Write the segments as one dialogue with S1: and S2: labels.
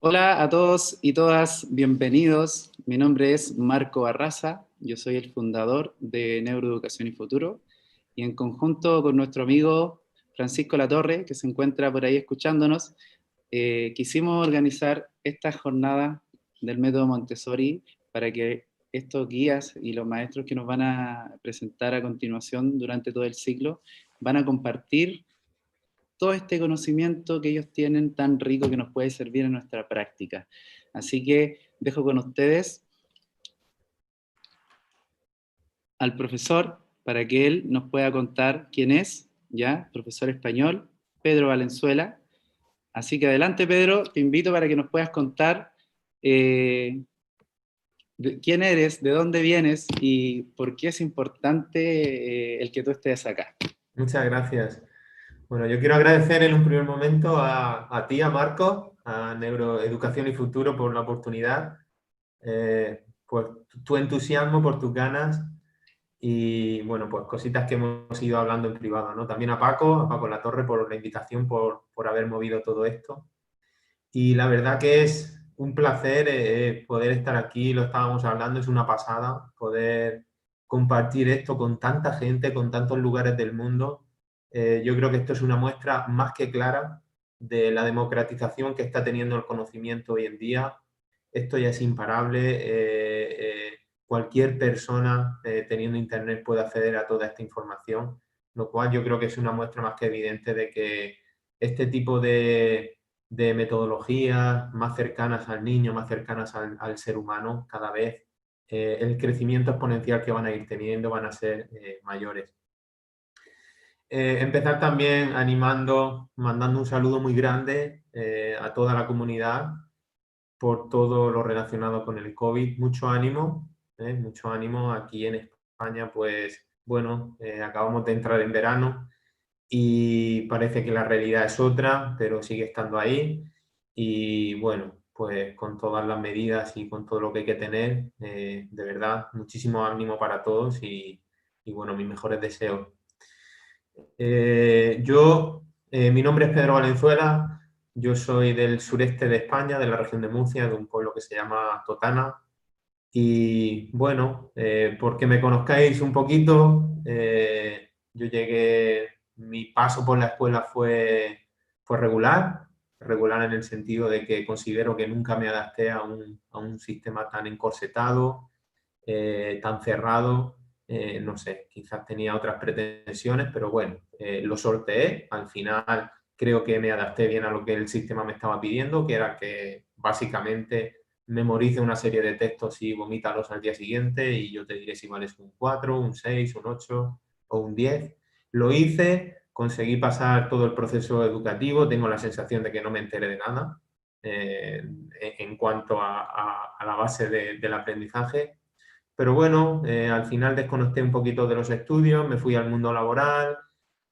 S1: Hola a todos y todas, bienvenidos. Mi nombre es Marco Barraza, yo soy el fundador de Neuroeducación y Futuro y en conjunto con nuestro amigo Francisco Latorre, que se encuentra por ahí escuchándonos, quisimos organizar esta jornada del método Montessori para que estos guías y los maestros que nos van a presentar a continuación durante todo el ciclo van a compartir todo este conocimiento que ellos tienen tan rico que nos puede servir en nuestra práctica. Así que dejo con ustedes al profesor para que él nos pueda contar quién es, ¿ya? Profesor español, Pedro Valenzuela. Así que adelante, Pedro, te invito para que nos puedas contar quién eres, de dónde vienes y por qué es importante el que tú estés acá.
S2: Muchas gracias. Bueno, yo quiero agradecer en un primer momento a ti, a Marco, a Neuroeducación y Futuro por la oportunidad, por tu entusiasmo, por tus ganas y, bueno, pues cositas que hemos ido hablando en privado, ¿no? También a Paco Latorre por la invitación, por haber movido todo esto. Y la verdad que es un placer poder estar aquí, lo estábamos hablando, es una pasada poder compartir esto con tanta gente, con tantos lugares del mundo. Yo creo que esto es una muestra más que clara de la democratización que está teniendo el conocimiento hoy en día. Esto ya es imparable. Cualquier persona teniendo internet puede acceder a toda esta información, lo cual yo creo que es una muestra más que evidente de que este tipo de metodologías más cercanas al niño, más cercanas al ser humano, cada vez el crecimiento exponencial que van a ir teniendo van a ser mayores. Empezar también animando, mandando un saludo muy grande a toda la comunidad por todo lo relacionado con el COVID. Mucho ánimo. Aquí en España, pues bueno, acabamos de entrar en verano y parece que la realidad es otra, pero sigue estando ahí. Y bueno, pues con todas las medidas y con todo lo que hay que tener, de verdad, muchísimo ánimo para todos y bueno, mis mejores deseos. Mi nombre es Pedro Valenzuela, yo soy del sureste de España, de la región de Murcia, de un pueblo que se llama Totana. Y bueno, porque me conozcáis un poquito, mi paso por la escuela fue regular en el sentido de que considero que nunca me adapté a un sistema tan encorsetado, tan cerrado. No sé, quizás tenía otras pretensiones, pero bueno, lo sorteé. Al final creo que me adapté bien a lo que el sistema me estaba pidiendo, que era que básicamente memorice una serie de textos y vomítalos al día siguiente y yo te diré si vales un 4, un 6, un 8 o un 10. Lo hice, conseguí pasar todo el proceso educativo, tengo la sensación de que no me enteré de nada en cuanto a la base del aprendizaje. Pero bueno, al final desconecté un poquito de los estudios, me fui al mundo laboral.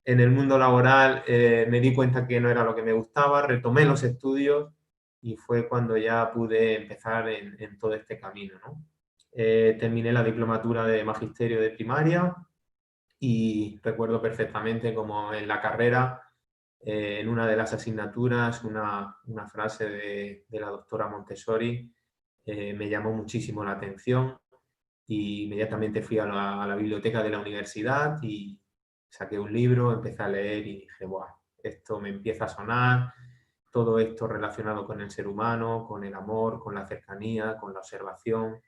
S2: En el mundo laboral me di cuenta que no era lo que me gustaba, retomé los estudios y fue cuando ya pude empezar en todo este camino, ¿no? Terminé la diplomatura de magisterio de primaria y recuerdo perfectamente como en la carrera, en una de las asignaturas, una frase de la doctora Montessori me llamó muchísimo la atención y inmediatamente fui a la biblioteca de la universidad y saqué un libro, empecé a leer y dije, ¡buah! Esto me empieza a sonar, todo esto relacionado con el ser humano, con el amor, con la cercanía, con la observación,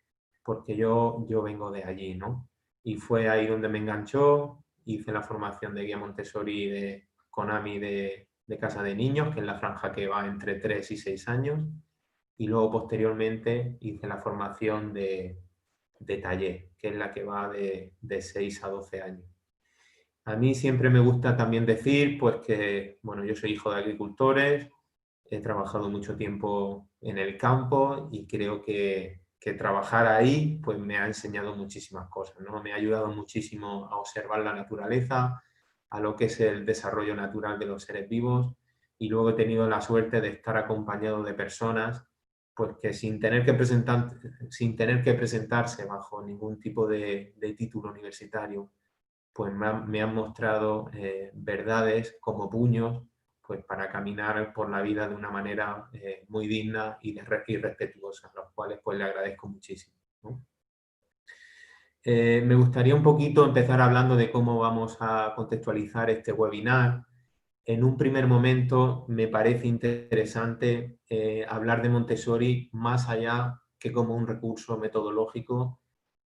S2: porque yo vengo de allí, ¿no? Y fue ahí donde me enganchó, hice la formación de guía Montessori de Konami de Casa de Niños, que es la franja que va entre 3 y 6 años, y luego posteriormente hice la formación de taller, que es la que va de 6 a 12 años. A mí siempre me gusta también decir, pues que, bueno, yo soy hijo de agricultores, he trabajado mucho tiempo en el campo y creo que trabajar ahí, pues me ha enseñado muchísimas cosas, ¿no? Me ha ayudado muchísimo a observar la naturaleza, a lo que es el desarrollo natural de los seres vivos y luego he tenido la suerte de estar acompañado de personas pues que sin tener que presentarse bajo ningún tipo de título universitario, pues me han mostrado verdades como puños pues para caminar por la vida de una manera muy digna y respetuosa, a los cuales pues le agradezco muchísimo, ¿no? Me gustaría un poquito empezar hablando de cómo vamos a contextualizar este webinar. En un primer momento me parece interesante hablar de Montessori más allá que como un recurso metodológico.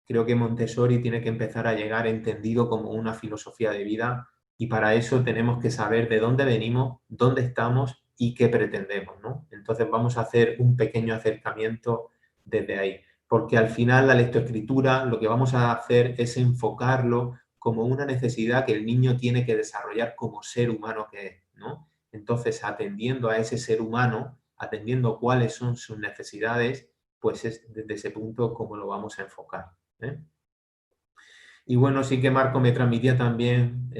S2: Creo que Montessori tiene que empezar a llegar entendido como una filosofía de vida y para eso tenemos que saber de dónde venimos, dónde estamos y qué pretendemos, ¿no? Entonces vamos a hacer un pequeño acercamiento desde ahí, porque al final la lectoescritura lo que vamos a hacer es enfocarlo como una necesidad que el niño tiene que desarrollar como ser humano que es, ¿no? Entonces, atendiendo a ese ser humano, atendiendo cuáles son sus necesidades, pues es desde ese punto como lo vamos a enfocar, ¿eh? Y bueno, sí que Marco me transmitía también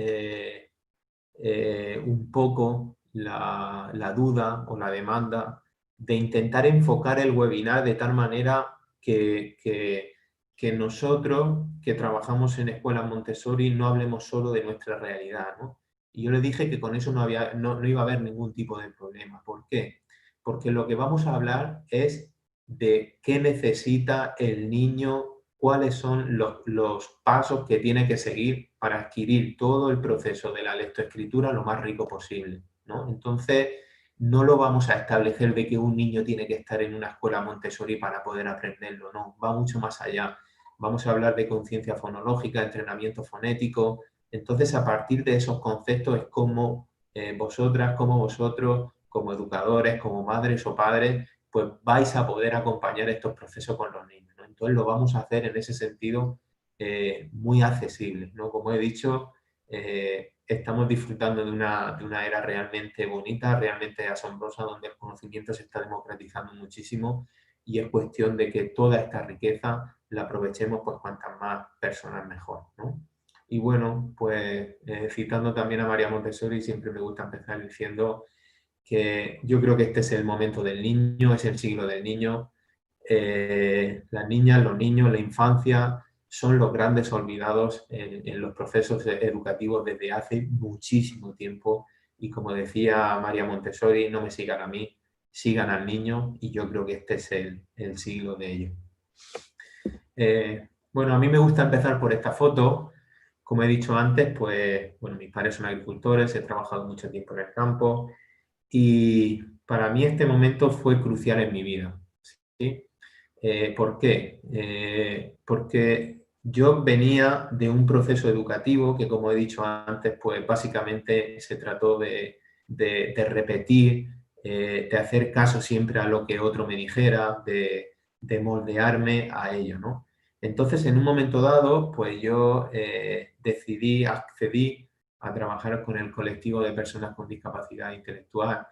S2: un poco la duda o la demanda de intentar enfocar el webinar de tal manera que nosotros que trabajamos en escuelas Montessori no hablemos solo de nuestra realidad, ¿no? Y yo le dije que con eso no iba a haber ningún tipo de problema. ¿Por qué? Porque lo que vamos a hablar es de qué necesita el niño, cuáles son los pasos que tiene que seguir para adquirir todo el proceso de la lectoescritura lo más rico posible, ¿no? Entonces, no lo vamos a establecer de que un niño tiene que estar en una escuela Montessori para poder aprenderlo, no, va mucho más allá. Vamos a hablar de conciencia fonológica, entrenamiento fonético. Entonces, a partir de esos conceptos es como vosotras, como vosotros, como educadores, como madres o padres, pues vais a poder acompañar estos procesos con los niños, ¿no? Entonces lo vamos a hacer en ese sentido muy accesible, ¿no? Como he dicho, estamos disfrutando de una era realmente bonita, realmente asombrosa, donde el conocimiento se está democratizando muchísimo y es cuestión de que toda esta riqueza la aprovechemos pues cuantas más personas mejor, ¿no? Y bueno, pues citando también a María Montessori, siempre me gusta empezar diciendo que yo creo que este es el momento del niño, es el siglo del niño. Las niñas, los niños, la infancia son los grandes olvidados en los procesos educativos desde hace muchísimo tiempo y como decía María Montessori, no me sigan a mí, sigan al niño y yo creo que este es el siglo de ellos. Bueno, a mí me gusta empezar por esta foto. Como he dicho antes, pues bueno, mis padres son agricultores, he trabajado mucho tiempo en el campo y para mí este momento fue crucial en mi vida, ¿sí? ¿Por qué? Porque yo venía de un proceso educativo que, como he dicho antes, pues básicamente se trató de repetir, de hacer caso siempre a lo que otro me dijera, de moldearme a ello, ¿no? Entonces, en un momento dado, pues yo accedí a trabajar con el colectivo de personas con discapacidad intelectual.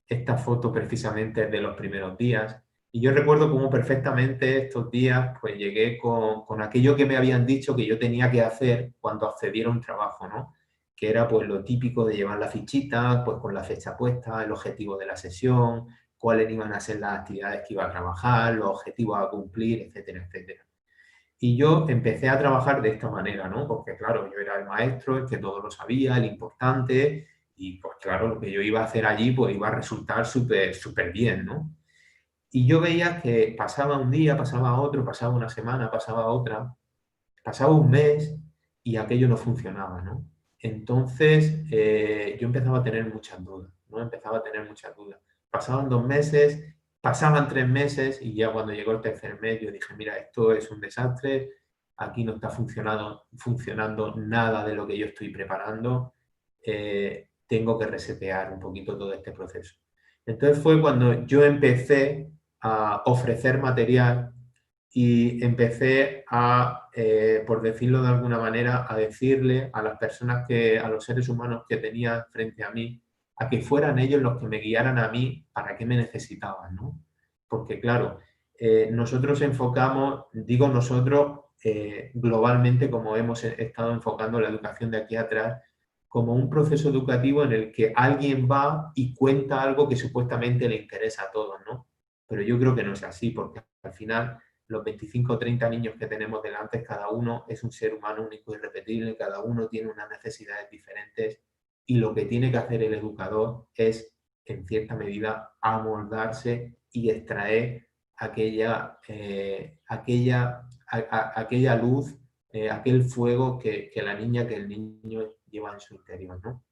S2: Esta foto precisamente es de los primeros días. Y yo recuerdo cómo perfectamente estos días pues llegué con aquello que me habían dicho que yo tenía que hacer cuando accediera a un trabajo, ¿no? Que era pues lo típico de llevar la fichita, pues con la fecha puesta, el objetivo de la sesión, cuáles iban a ser las actividades que iba a trabajar, los objetivos a cumplir, etcétera, etcétera. Y yo empecé a trabajar de esta manera, ¿no? Porque claro, yo era el maestro, el que todo lo sabía, el importante, y pues claro, lo que yo iba a hacer allí pues iba a resultar súper, súper bien, ¿no? Y yo veía que pasaba un día, pasaba otro, pasaba una semana, pasaba otra, pasaba un mes y aquello no funcionaba, ¿no? Entonces yo empezaba a tener muchas dudas, ¿no? Empezaba a tener muchas dudas. Pasaban 2 meses, pasaban 3 meses y ya cuando llegó el tercer mes yo dije, mira, esto es un desastre, aquí no está funcionando nada de lo que yo estoy preparando, tengo que resetear un poquito todo este proceso. Entonces fue cuando yo empecé a ofrecer material y empecé a, por decirlo de alguna manera, a decirle a las personas a los seres humanos que tenía frente a mí, a que fueran ellos los que me guiaran a mí para qué me necesitaban, ¿no? Porque claro, nosotros enfocamos, digo nosotros, globalmente como hemos estado enfocando la educación de aquí atrás, como un proceso educativo en el que alguien va y cuenta algo que supuestamente le interesa a todos, ¿no? Pero yo creo que no es así, porque al final los 25 o 30 niños que tenemos delante, cada uno es un ser humano único y irrepetible, cada uno tiene unas necesidades diferentes y lo que tiene que hacer el educador es, en cierta medida, amoldarse y extraer aquella luz, aquel fuego que la niña, que el niño lleva en su interior, ¿no?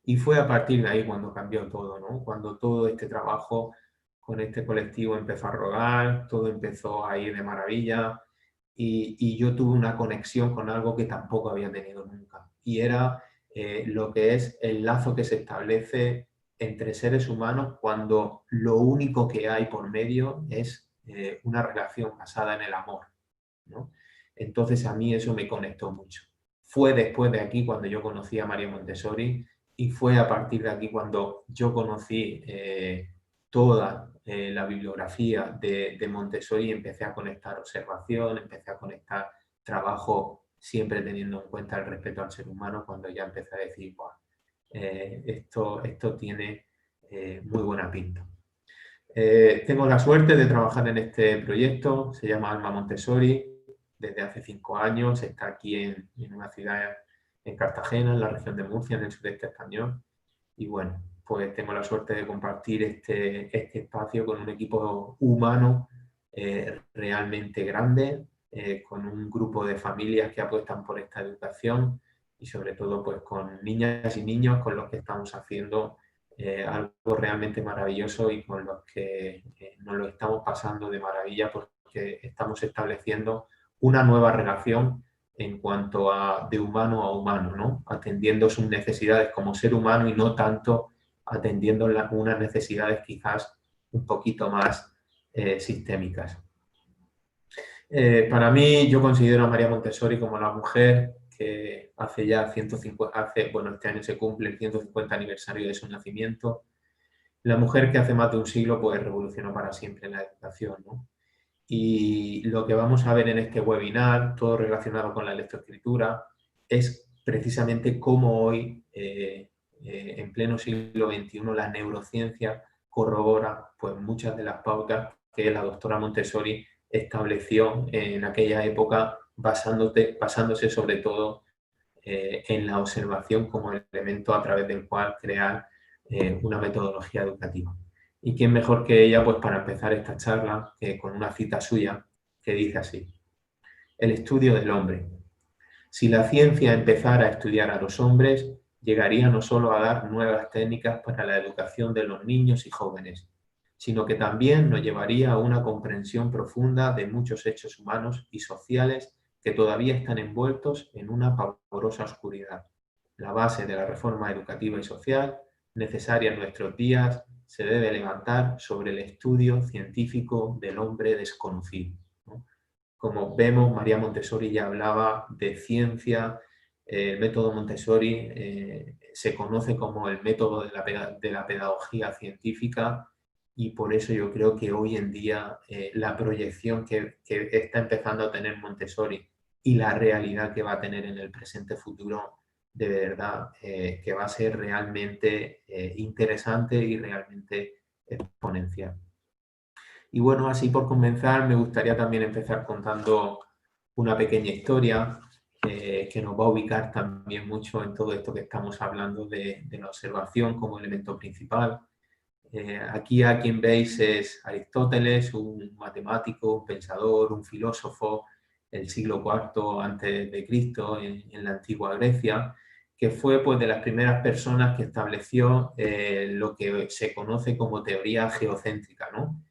S2: Y fue a partir de ahí cuando cambió todo, ¿no? Cuando todo este trabajo con este colectivo empezó a rodar, todo empezó a ir de maravilla y yo tuve una conexión con algo que tampoco había tenido nunca. Y era lo que es el lazo que se establece entre seres humanos cuando lo único que hay por medio es una relación basada en el amor, ¿no? Entonces a mí eso me conectó mucho. Fue después de aquí cuando yo conocí a María Montessori y fue a partir de aquí cuando yo conocí toda la bibliografía de Montessori y empecé a conectar observación, empecé a conectar trabajo siempre teniendo en cuenta el respeto al ser humano, cuando ya empecé a decir, wow, esto tiene muy buena pinta. Tengo la suerte de trabajar en este proyecto, se llama Alma Montessori, desde hace 5 años, está aquí en una ciudad en Cartagena, en la región de Murcia, en el sudeste español, y bueno, pues tengo la suerte de compartir este espacio con un equipo humano realmente grande, con un grupo de familias que apuestan por esta educación y sobre todo pues con niñas y niños con los que estamos haciendo algo realmente maravilloso y con los que nos lo estamos pasando de maravilla porque estamos estableciendo una nueva relación en cuanto a de humano a humano, ¿no? Atendiendo sus necesidades como ser humano y no tanto atendiendo unas necesidades quizás un poquito más sistémicas. Para mí, yo considero a María Montessori como la mujer que hace ya 150, bueno, este año se cumple el 150 aniversario de su nacimiento, la mujer que hace más de un siglo pues revolucionó para siempre la educación, ¿no? Y lo que vamos a ver en este webinar, todo relacionado con la lectoescritura, es precisamente cómo hoy, en pleno siglo XXI, la neurociencia corrobora pues, muchas de las pautas que la doctora Montessori estableció en aquella época, basándose sobre todo en la observación como elemento a través del cual crear una metodología educativa. ¿Y quién mejor que ella pues, para empezar esta charla con una cita suya que dice así: el estudio del hombre. Si la ciencia empezara a estudiar a los hombres, llegaría no solo a dar nuevas técnicas para la educación de los niños y jóvenes, sino que también nos llevaría a una comprensión profunda de muchos hechos humanos y sociales que todavía están envueltos en una pavorosa oscuridad. La base de la reforma educativa y social, necesaria en nuestros días, se debe levantar sobre el estudio científico del hombre desconocido, ¿no? Como vemos, María Montessori ya hablaba de ciencia. El método Montessori se conoce como el método de la pedagogía científica y por eso yo creo que hoy en día la proyección que está empezando a tener Montessori y la realidad que va a tener en el presente futuro, de verdad que va a ser realmente interesante y realmente exponencial. Y bueno, así por comenzar, me gustaría también empezar contando una pequeña historia que nos va a ubicar también mucho en todo esto que estamos hablando de la observación como elemento principal. Aquí a quien veis es Aristóteles, un matemático, un pensador, un filósofo del siglo IV antes de Cristo en la antigua Grecia, que fue pues, de las primeras personas que estableció lo que se conoce como teoría geocéntrica, ¿no?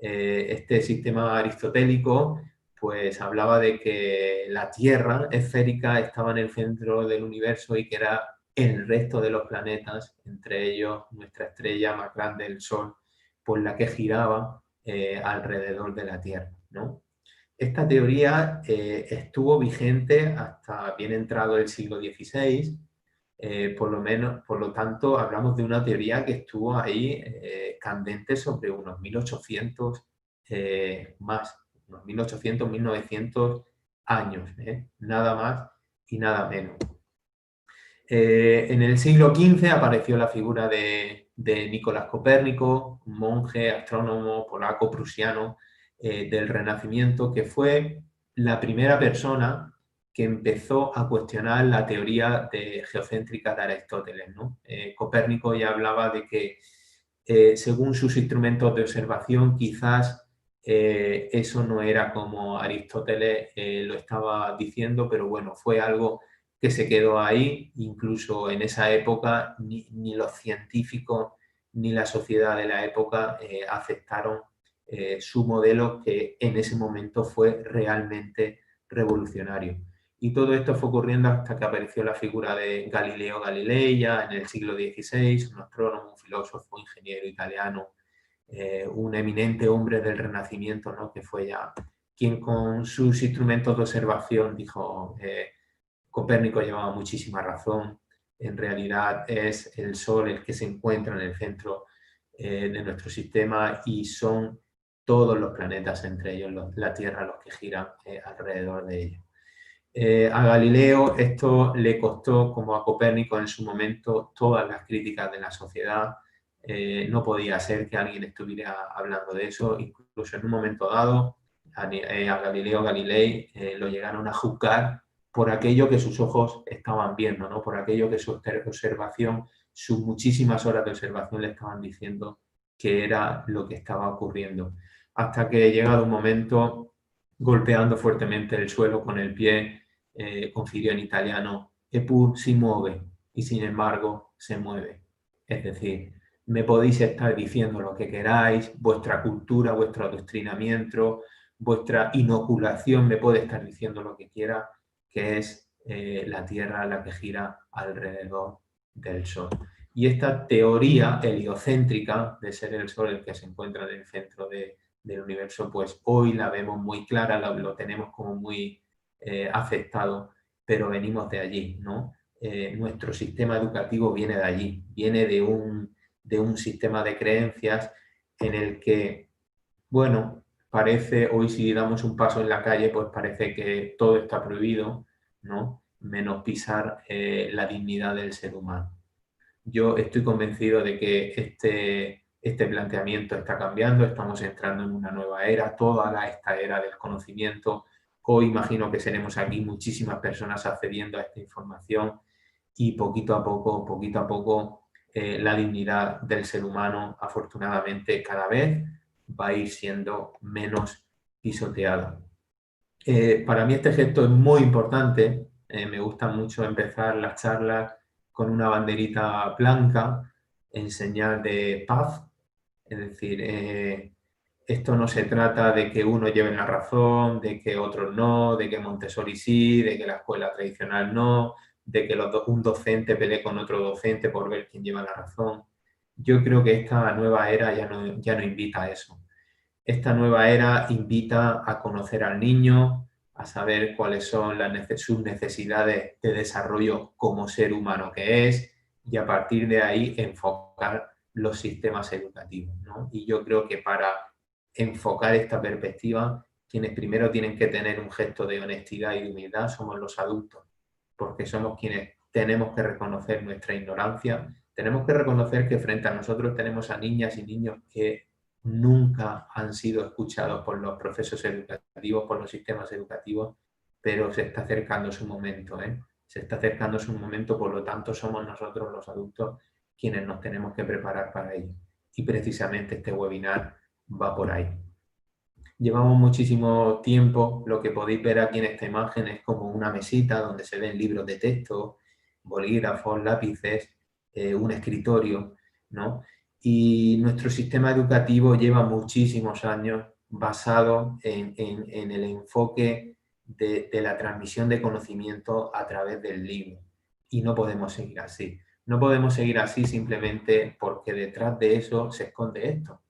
S2: Este sistema aristotélico pues hablaba de que la Tierra esférica estaba en el centro del universo y que era el resto de los planetas, entre ellos nuestra estrella más grande, el Sol, por la que giraba alrededor de la Tierra, ¿no? Esta teoría estuvo vigente hasta bien entrado el siglo XVI, por lo tanto, hablamos de una teoría que estuvo ahí candente sobre unos 1800 más, unos 1800, 1900 años, nada más y nada menos. En el siglo XV apareció la figura de Nicolás Copérnico, un monje astrónomo polaco-prusiano del Renacimiento, que fue la primera persona que empezó a cuestionar la teoría geocéntrica de Aristóteles, ¿no? Copérnico ya hablaba de que según sus instrumentos de observación quizás eso no era como Aristóteles lo estaba diciendo, pero bueno, fue algo que se quedó ahí. Incluso en esa época ni los científicos ni la sociedad de la época aceptaron su modelo, que en ese momento fue realmente revolucionario. Y todo esto fue ocurriendo hasta que apareció la figura de Galileo Galilei ya en el siglo XVI, un astrónomo, un filósofo, ingeniero italiano, un eminente hombre del Renacimiento, ¿no? Que fue ya quien con sus instrumentos de observación dijo, Copérnico llevaba muchísima razón, en realidad es el Sol el que se encuentra en el centro de nuestro sistema y son todos los planetas, entre ellos la Tierra, los que giran alrededor de ellos. A Galileo esto le costó, como a Copérnico en su momento, todas las críticas de la sociedad. No podía ser que alguien estuviera hablando de eso. Incluso en un momento dado, a Galileo Galilei lo llegaron a juzgar por aquello que sus ojos estaban viendo, ¿no? Por aquello que su observación, sus muchísimas horas de observación le estaban diciendo que era lo que estaba ocurriendo. Hasta que llegado un momento, golpeando fuertemente el suelo con el pie, confirió en italiano, Eppur si muove, y sin embargo se mueve. Es decir, me podéis estar diciendo lo que queráis, vuestra cultura, vuestro adoctrinamiento, vuestra inoculación me puede estar diciendo lo que quiera, que es la Tierra la que gira alrededor del Sol. Y esta teoría heliocéntrica de ser el Sol el que se encuentra en el centro del universo, pues hoy la vemos muy clara, lo tenemos como muy aceptado, pero venimos de allí, ¿no? Nuestro sistema educativo viene de allí, viene de un sistema de creencias en el que, bueno, parece, hoy si damos un paso en la calle, pues parece que todo está prohibido, ¿no? Menos pisar la dignidad del ser humano. Yo estoy convencido de que este planteamiento está cambiando, estamos entrando en una nueva era, esta era del conocimiento. Hoy imagino que seremos aquí muchísimas personas accediendo a esta información y poquito a poco, la dignidad del ser humano, afortunadamente, cada vez va a ir siendo menos pisoteada. Para mí este gesto es muy importante. Me gusta mucho empezar las charlas con una banderita blanca en señal de paz. Es decir, esto no se trata de que uno lleve la razón, de que otros no, de que Montessori sí, de que la escuela tradicional no, de que un docente pelee con otro docente por ver quién lleva la razón. Yo creo que esta nueva era ya no invita a eso. Esta nueva era invita a conocer al niño, a saber cuáles son sus necesidades de desarrollo como ser humano que es, y a partir de ahí enfocar los sistemas educativos, ¿no? Y yo creo que para enfocar esta perspectiva, quienes primero tienen que tener un gesto de honestidad y de humildad somos los adultos, porque somos quienes tenemos que reconocer nuestra ignorancia, tenemos que reconocer que frente a nosotros tenemos a niñas y niños que nunca han sido escuchados por los procesos educativos, por los sistemas educativos, pero se está acercando su momento, ¿eh? Se está acercando su momento, por lo tanto somos nosotros los adultos quienes nos tenemos que preparar para ello. Y precisamente este webinar va por ahí. Llevamos muchísimo tiempo, lo que podéis ver aquí en esta imagen es como una mesita donde se ven libros de texto, bolígrafos, lápices, un escritorio, ¿no? Y nuestro sistema educativo lleva muchísimos años basado en el enfoque de la transmisión de conocimiento a través del libro. Y no podemos seguir así. No podemos seguir así simplemente porque detrás de eso se esconde esto.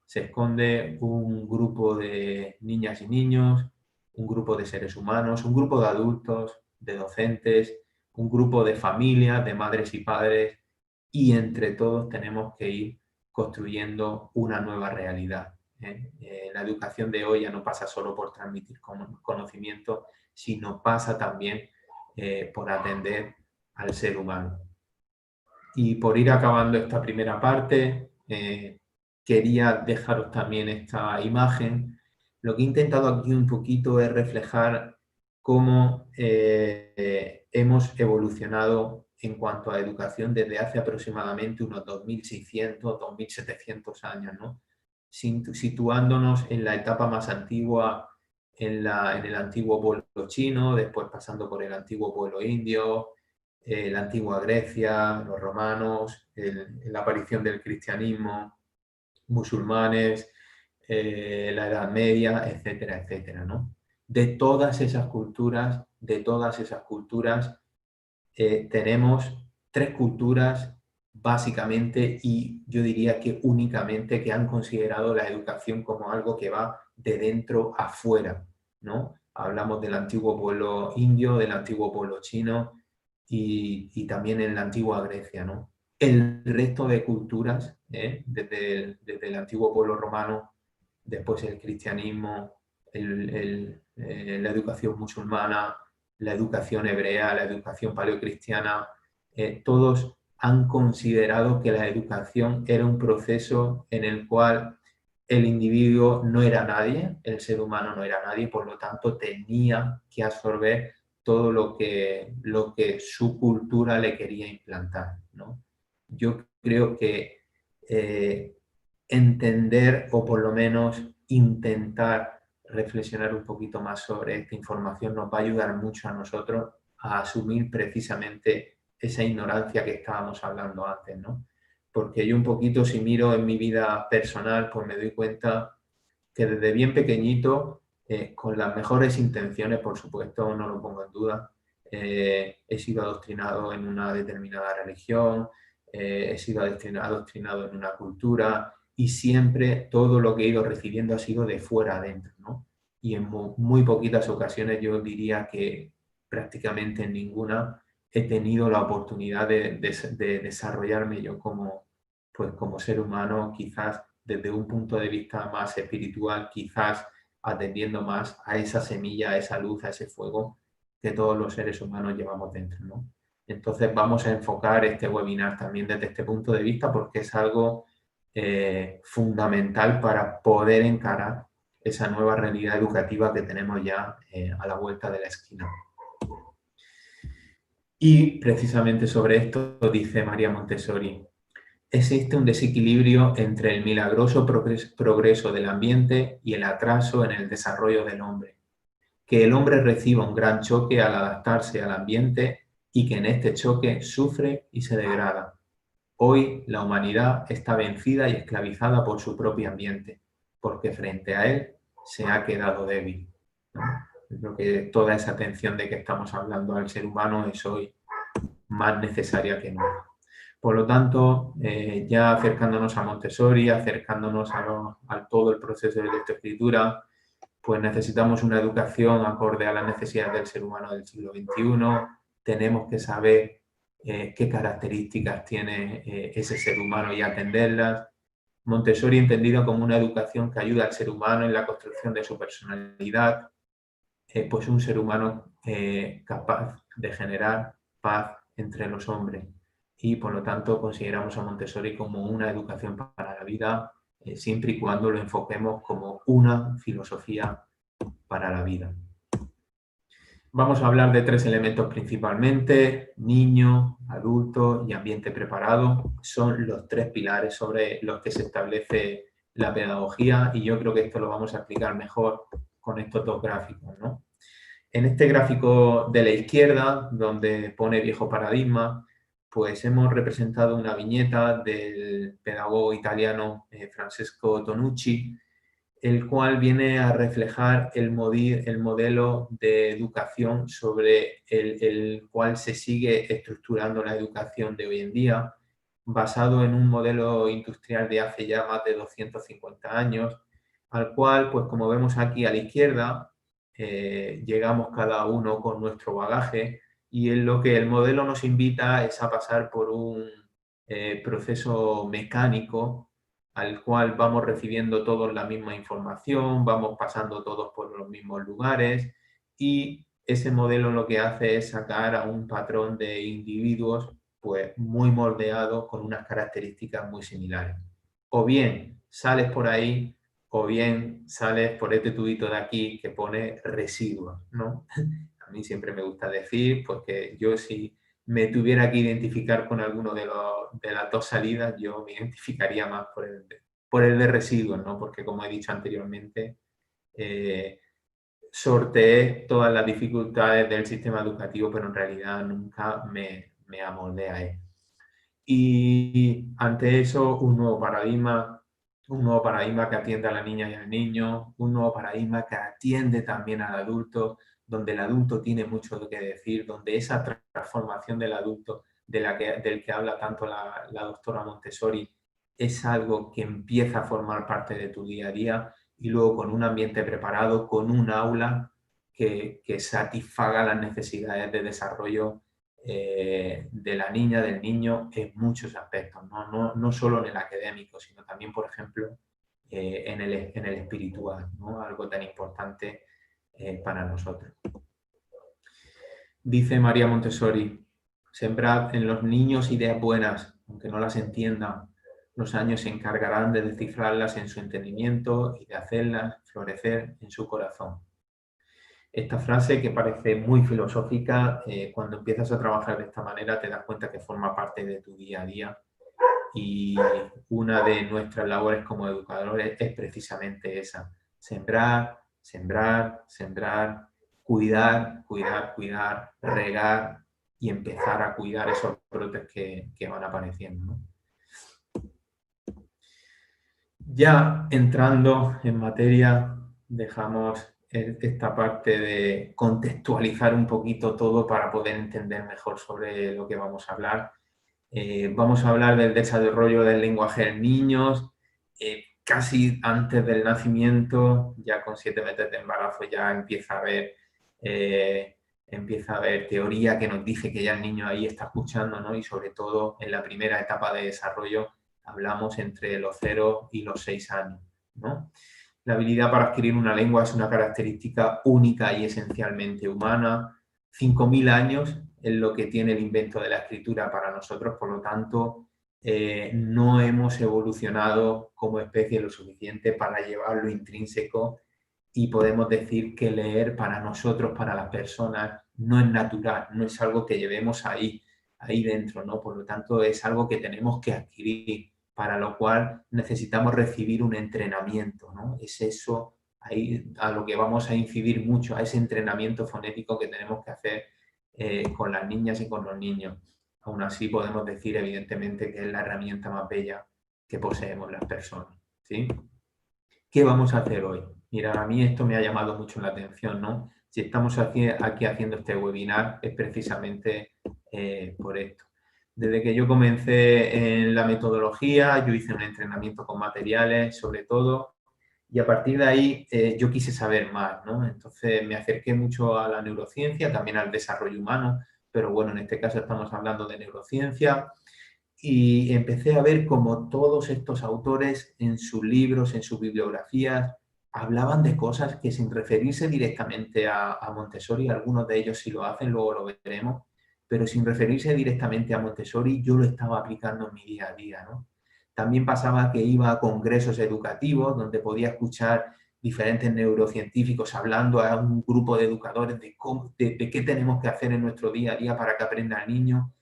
S2: Se esconde un grupo de niñas y niños, un grupo de seres humanos, un grupo de adultos, de docentes, un grupo de familias, de madres y padres, y entre todos tenemos que ir construyendo una nueva realidad. La educación de hoy ya no pasa solo por transmitir conocimiento, sino pasa también por atender al ser humano. Y por ir acabando esta primera parte, quería dejaros también esta imagen. Lo que he intentado aquí un poquito es reflejar cómo hemos evolucionado en cuanto a educación desde hace aproximadamente unos 2600, 2700 años, ¿no? Situándonos en la etapa más antigua, en el antiguo pueblo chino, después pasando por el antiguo pueblo indio, la antigua Grecia, los romanos, la aparición del cristianismo, musulmanes, la Edad Media, etcétera, etcétera, ¿no? De todas esas culturas, tenemos tres culturas básicamente y yo diría que únicamente que han considerado la educación como algo que va de dentro a fuera, ¿no? Hablamos del antiguo pueblo indio, del antiguo pueblo chino y también en la antigua Grecia, ¿no? El resto de culturas, desde el antiguo pueblo romano, después el cristianismo, la educación musulmana, la educación hebrea, la educación paleocristiana, todos han considerado que la educación era un proceso en el cual el individuo no era nadie, el ser humano no era nadie, por lo tanto tenía que absorber todo lo que su cultura le quería implantar, ¿no? Yo creo que entender o por lo menos intentar reflexionar un poquito más sobre esta información nos va a ayudar mucho a nosotros a asumir precisamente esa ignorancia que estábamos hablando antes, ¿no? Porque yo un poquito, si miro en mi vida personal, pues me doy cuenta que desde bien pequeñito, con las mejores intenciones, por supuesto, no lo pongo en duda, he sido adoctrinado en una determinada religión, he sido adoctrinado en una cultura y siempre todo lo que he ido recibiendo ha sido de fuera adentro, ¿no? Y en muy poquitas ocasiones yo diría que prácticamente en ninguna he tenido la oportunidad de desarrollarme yo como ser humano, quizás desde un punto de vista más espiritual, quizás atendiendo más a esa semilla, a esa luz, a ese fuego que todos los seres humanos llevamos dentro, ¿no? Entonces vamos a enfocar este webinar también desde este punto de vista porque es algo fundamental para poder encarar esa nueva realidad educativa que tenemos ya a la vuelta de la esquina. Y precisamente sobre esto dice María Montessori: existe un desequilibrio entre el milagroso progreso del ambiente y el atraso en el desarrollo del hombre. Que el hombre reciba un gran choque al adaptarse al ambiente y que en este choque sufre y se degrada. Hoy la humanidad está vencida y esclavizada por su propio ambiente, porque frente a él se ha quedado débil, ¿no? Creo que toda esa atención de que estamos hablando al ser humano es hoy más necesaria que nunca. Por lo tanto, ya acercándonos a Montessori, acercándonos a todo el proceso de lectoescritura, pues necesitamos una educación acorde a las necesidades del ser humano del siglo XXI. Tenemos que saber qué características tiene ese ser humano y atenderlas. Montessori entendido como una educación que ayuda al ser humano en la construcción de su personalidad, pues un ser humano capaz de generar paz entre los hombres. Y por lo tanto consideramos a Montessori como una educación para la vida, siempre y cuando lo enfoquemos como una filosofía para la vida. Vamos a hablar de tres elementos principalmente: niño, adulto y ambiente preparado. Son los tres pilares sobre los que se establece la pedagogía y yo creo que esto lo vamos a explicar mejor con estos dos gráficos, ¿no? En este gráfico de la izquierda, donde pone viejo paradigma, pues hemos representado una viñeta del pedagogo italiano Francesco Tonucci, el cual viene a reflejar el modelo de educación sobre el cual se sigue estructurando la educación de hoy en día, basado en un modelo industrial de hace ya más de 250 años, al cual, pues como vemos aquí a la izquierda, llegamos cada uno con nuestro bagaje y en lo que el modelo nos invita es a pasar por un proceso mecánico al cual vamos recibiendo todos la misma información, vamos pasando todos por los mismos lugares y ese modelo lo que hace es sacar a un patrón de individuos pues muy moldeados con unas características muy similares. O bien sales por ahí o bien sales por este tubito de aquí que pone residuos, ¿no? A mí siempre me gusta decir, pues que yo si me tuviera que identificar con alguno de las dos salidas, yo me identificaría más por el de residuos, ¿no? Porque como he dicho anteriormente, sorteé todas las dificultades del sistema educativo, pero en realidad nunca me amoldé a él. Y ante eso, un nuevo paradigma que atiende a la niña y al niño, un nuevo paradigma que atiende también al adulto, donde el adulto tiene mucho que decir, donde esa transformación del adulto del que habla tanto la doctora Montessori es algo que empieza a formar parte de tu día a día, y luego con un ambiente preparado, con un aula que satisfaga las necesidades de desarrollo de la niña, del niño, en muchos aspectos, no solo en el académico, sino también, por ejemplo, en el espiritual, ¿no? Algo tan importante para nosotros. Dice María Montessori: sembrad en los niños ideas buenas, aunque no las entiendan. Los años se encargarán de descifrarlas en su entendimiento y de hacerlas florecer en su corazón. Esta frase, que parece muy filosófica, cuando empiezas a trabajar de esta manera te das cuenta que forma parte de tu día a día, y una de nuestras labores como educadores es precisamente esa: sembrar, sembrar, sembrar, cuidar, cuidar, cuidar, regar y empezar a cuidar esos brotes que van apareciendo, ¿no? Ya entrando en materia, dejamos esta parte de contextualizar un poquito todo para poder entender mejor sobre lo que vamos a hablar. Vamos a hablar del desarrollo del lenguaje en niños, casi antes del nacimiento, ya con 7 meses de embarazo ya empieza a haber teoría que nos dice que ya el niño ahí está escuchando, ¿no? Y sobre todo en la primera etapa de desarrollo, hablamos entre los 0 y los 6 años, ¿no? La habilidad para adquirir una lengua es una característica única y esencialmente humana. 5.000 años es lo que tiene el invento de la escritura para nosotros, por lo tanto, no hemos evolucionado como especie lo suficiente para llevarlo intrínseco, y podemos decir que leer para nosotros, para las personas, no es natural, no es algo que llevemos ahí dentro, ¿no? Por lo tanto, es algo que tenemos que adquirir, para lo cual necesitamos recibir un entrenamiento, ¿no? Es eso ahí a lo que vamos a incidir mucho, a ese entrenamiento fonético que tenemos que hacer con las niñas y con los niños. Aún así podemos decir evidentemente que es la herramienta más bella que poseemos las personas, ¿sí? ¿Qué vamos a hacer hoy? Mira, a mí esto me ha llamado mucho la atención, ¿no? Si estamos aquí haciendo este webinar es precisamente por esto. Desde que yo comencé en la metodología, yo hice un entrenamiento con materiales, sobre todo, y a partir de ahí yo quise saber más, ¿no? Entonces me acerqué mucho a la neurociencia, también al desarrollo humano, pero bueno, en este caso estamos hablando de neurociencia, y empecé a ver cómo todos estos autores en sus libros, en sus bibliografías, hablaban de cosas que, sin referirse directamente a Montessori, algunos de ellos sí lo hacen, luego lo veremos, pero sin referirse directamente a Montessori, yo lo estaba aplicando en mi día a día, ¿no? También pasaba que iba a congresos educativos donde podía escuchar diferentes neurocientíficos hablando a un grupo de educadores de qué tenemos que hacer en nuestro día a día para que aprenda el niño.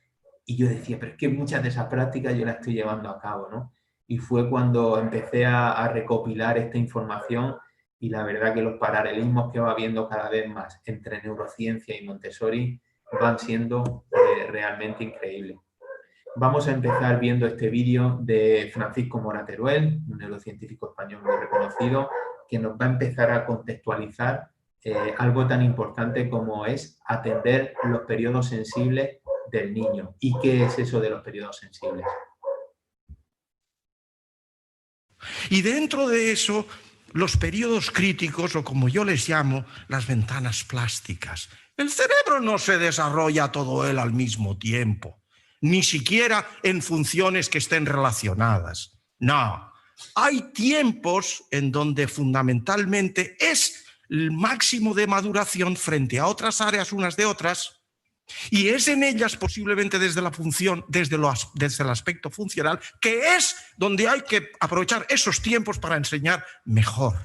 S2: Y yo decía, pero es que muchas de esas prácticas yo las estoy llevando a cabo, ¿no? Y fue cuando empecé a recopilar esta información, y la verdad que los paralelismos que va habiendo cada vez más entre neurociencia y Montessori van siendo realmente increíbles. Vamos a empezar viendo este vídeo de Francisco Mora Teruel, un neurocientífico español muy reconocido, que nos va a empezar a contextualizar algo tan importante como es atender los periodos sensibles del niño. ¿Y qué es eso de los periodos sensibles?
S3: Y dentro de eso, los periodos críticos, o como yo les llamo, las ventanas plásticas. El cerebro no se desarrolla todo él al mismo tiempo, ni siquiera en funciones que estén relacionadas. No, hay tiempos en donde fundamentalmente es el máximo de maduración frente a otras áreas unas de otras, y es en ellas posiblemente desde la función, desde el aspecto funcional, que es donde hay que aprovechar esos tiempos para enseñar mejor.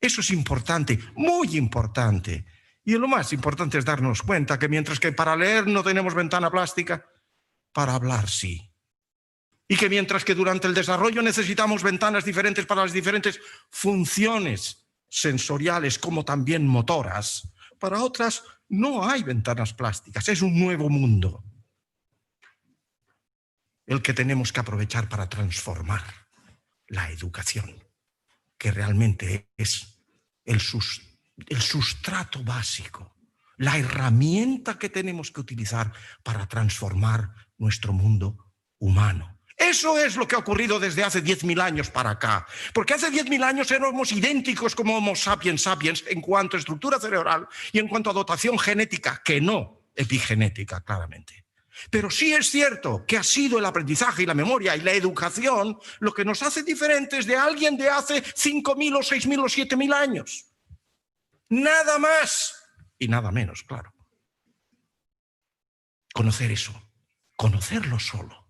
S3: Eso es importante, muy importante. Y lo más importante es darnos cuenta que mientras que para leer no tenemos ventana plástica, para hablar sí. Y que mientras que durante el desarrollo necesitamos ventanas diferentes para las diferentes funciones sensoriales como también motoras, para otras no hay ventanas plásticas, es un nuevo mundo el que tenemos que aprovechar para transformar la educación, que realmente es el sustrato básico, la herramienta que tenemos que utilizar para transformar nuestro mundo humano. Eso es lo que ha ocurrido desde hace 10.000 años para acá. Porque hace 10.000 años éramos idénticos como Homo sapiens sapiens en cuanto a estructura cerebral y en cuanto a dotación genética, que no epigenética, claramente. Pero sí es cierto que ha sido el aprendizaje y la memoria y la educación lo que nos hace diferentes de alguien de hace 5.000 o 6.000 o 7.000 años. Nada más y nada menos, claro. Conocer eso, conocerlo solo,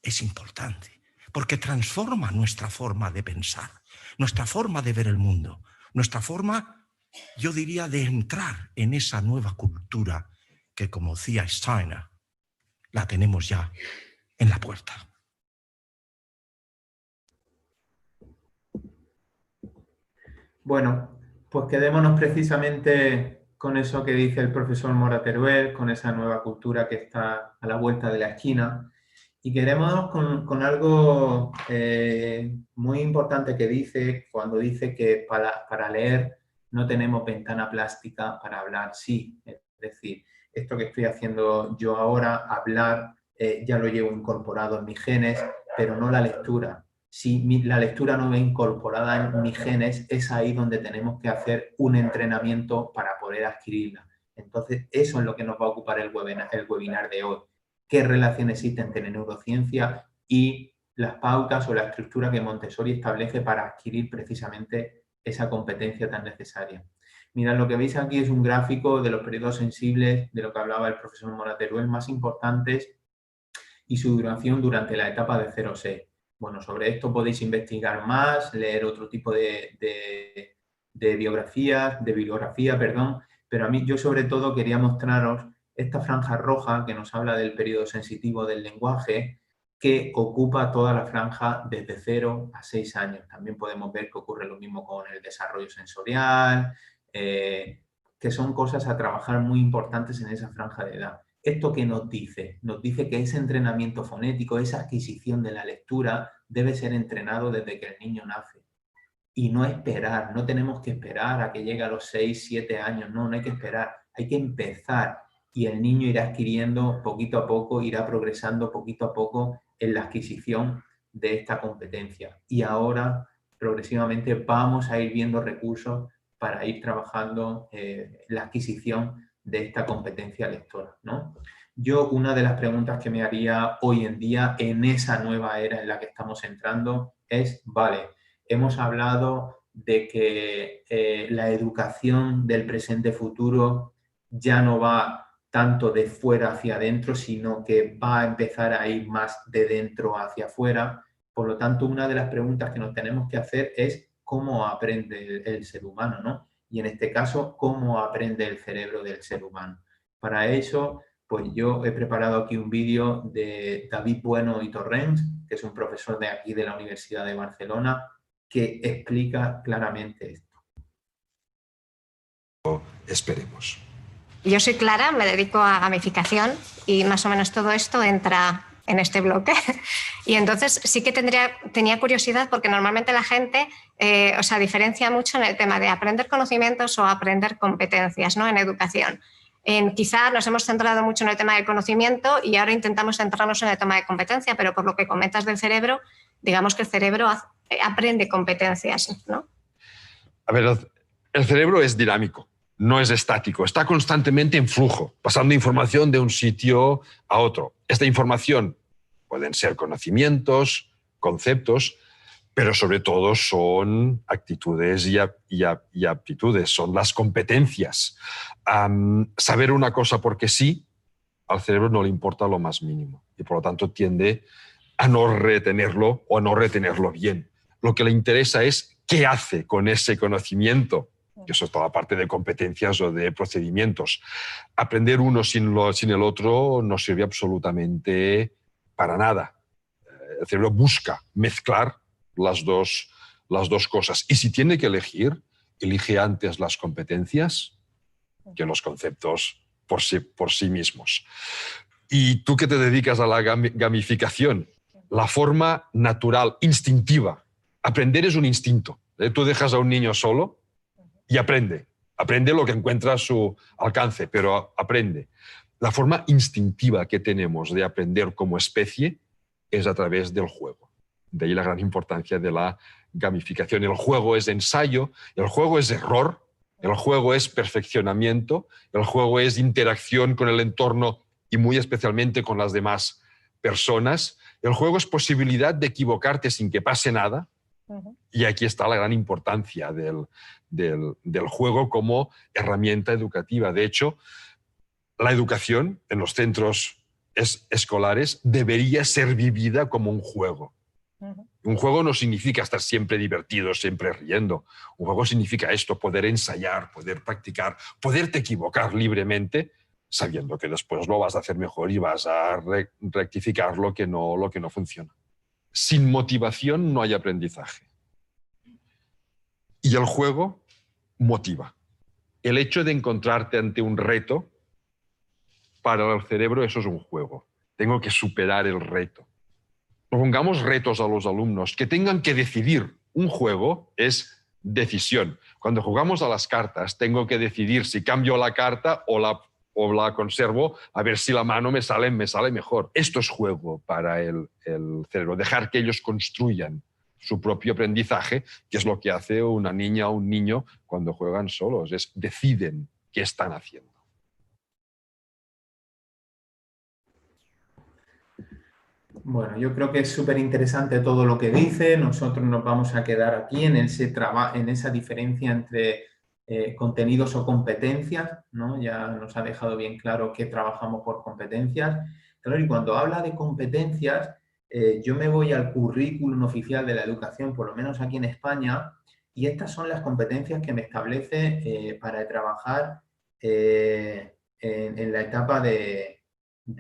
S3: es importante, porque transforma nuestra forma de pensar, nuestra forma de ver el mundo, nuestra forma, yo diría, de entrar en esa nueva cultura que, como decía Steiner, la tenemos ya en la puerta.
S2: Bueno, pues quedémonos precisamente con eso que dice el profesor Mora Teruel, con esa nueva cultura que está a la vuelta de la esquina. Y quedémonos con algo muy importante que dice, cuando dice que para leer no tenemos ventana plástica, para hablar sí. Es decir, esto que estoy haciendo yo ahora, hablar, ya lo llevo incorporado en mis genes, pero no la lectura. Si la lectura no va incorporada en mis genes, es ahí donde tenemos que hacer un entrenamiento para poder adquirirla. Entonces, eso es lo que nos va a ocupar el webinar de hoy. ¿Qué relación existe entre neurociencia y las pautas o la estructura que Montessori establece para adquirir precisamente esa competencia tan necesaria? Mirad, lo que veis aquí es un gráfico de los periodos sensibles, de lo que hablaba el profesor Mora Teruel, más importantes y su duración durante la etapa de 0-6. Bueno, sobre esto podéis investigar más, leer otro tipo de bibliografía, pero a mí yo sobre todo quería mostraros esta franja roja que nos habla del periodo sensitivo del lenguaje, que ocupa toda la franja desde 0 a 6 años. También podemos ver que ocurre lo mismo con el desarrollo sensorial, que son cosas a trabajar muy importantes en esa franja de edad. ¿Esto qué nos dice? Nos dice que ese entrenamiento fonético, esa adquisición de la lectura, debe ser entrenado desde que el niño nace. Y no esperar, no tenemos que esperar a que llegue a los 6, 7 años, no hay que esperar, hay que empezar. Y el niño irá adquiriendo poquito a poco, irá progresando poquito a poco en la adquisición de esta competencia. Y ahora, progresivamente, vamos a ir viendo recursos para ir trabajando la adquisición de esta competencia lectora, ¿no? Yo, una de las preguntas que me haría hoy en día, en esa nueva era en la que estamos entrando, es, vale, hemos hablado de que la educación del presente-futuro ya no va tanto de fuera hacia adentro, sino que va a empezar a ir más de dentro hacia afuera. Por lo tanto, una de las preguntas que nos tenemos que hacer es cómo aprende el ser humano, ¿no? Y en este caso, cómo aprende el cerebro del ser humano. Para eso, pues yo he preparado aquí un vídeo de David Bueno y Torrents, que es un profesor de aquí de la Universidad de Barcelona, que explica claramente esto.
S4: Esperemos.
S5: Yo soy Clara, me dedico a gamificación y más o menos todo esto entra en este bloque. Y entonces sí que tenía curiosidad porque normalmente la gente diferencia mucho en el tema de aprender conocimientos o aprender competencias, ¿no? En educación. Quizá nos hemos centrado mucho en el tema del conocimiento y ahora intentamos centrarnos en el tema de competencia, pero por lo que comentas del cerebro, digamos que el cerebro aprende competencias, ¿no?
S4: A ver, el cerebro es dinámico, no es estático, está constantemente en flujo, pasando información de un sitio a otro. Esta información pueden ser conocimientos, conceptos, pero sobre todo son actitudes y aptitudes, son las competencias. Saber una cosa porque sí, al cerebro no le importa lo más mínimo y por lo tanto tiende a no retenerlo o a no retenerlo bien. Lo que le interesa es qué hace con ese conocimiento que eso es toda la parte de competencias o de procedimientos. Aprender uno sin el otro no sirve absolutamente para nada. El cerebro busca mezclar las dos cosas. Y si tiene que elegir, elige antes las competencias que los conceptos por sí mismos. Y tú que te dedicas a la gamificación, la forma natural, instintiva. Aprender es un instinto. Tú dejas a un niño solo y aprende. Aprende lo que encuentra a su alcance, pero aprende. La forma instintiva que tenemos de aprender como especie es a través del juego. De ahí la gran importancia de la gamificación. El juego es ensayo, el juego es error, el juego es perfeccionamiento, el juego es interacción con el entorno y muy especialmente con las demás personas. El juego es posibilidad de equivocarte sin que pase nada. Y aquí está la gran importancia del juego como herramienta educativa. De hecho, la educación en los centros escolares debería ser vivida como un juego. Un juego no significa estar siempre divertido, siempre riendo. Un juego significa esto, poder ensayar, poder practicar, poderte equivocar libremente, sabiendo que después lo vas a hacer mejor y vas a rectificar lo que no funciona. Sin motivación no hay aprendizaje. Y el juego motiva. El hecho de encontrarte ante un reto, para el cerebro eso es un juego. Tengo que superar el reto. Pongamos retos a los alumnos que tengan que decidir. Un juego es decisión. Cuando jugamos a las cartas, tengo que decidir si cambio la carta o la conservo, a ver si la mano me sale mejor. Esto es juego para el cerebro. Dejar que ellos construyan su propio aprendizaje, que es lo que hace una niña o un niño cuando juegan solos. Deciden qué están haciendo.
S2: Bueno, yo creo que es súper interesante todo lo que dice. Nosotros nos vamos a quedar aquí en esa diferencia entre contenidos o competencias, ¿no? Ya nos ha dejado bien claro que trabajamos por competencias. Claro, y cuando habla de competencias, yo me voy al currículum oficial de la educación, por lo menos aquí en España, y estas son las competencias que me establece para trabajar en la etapa de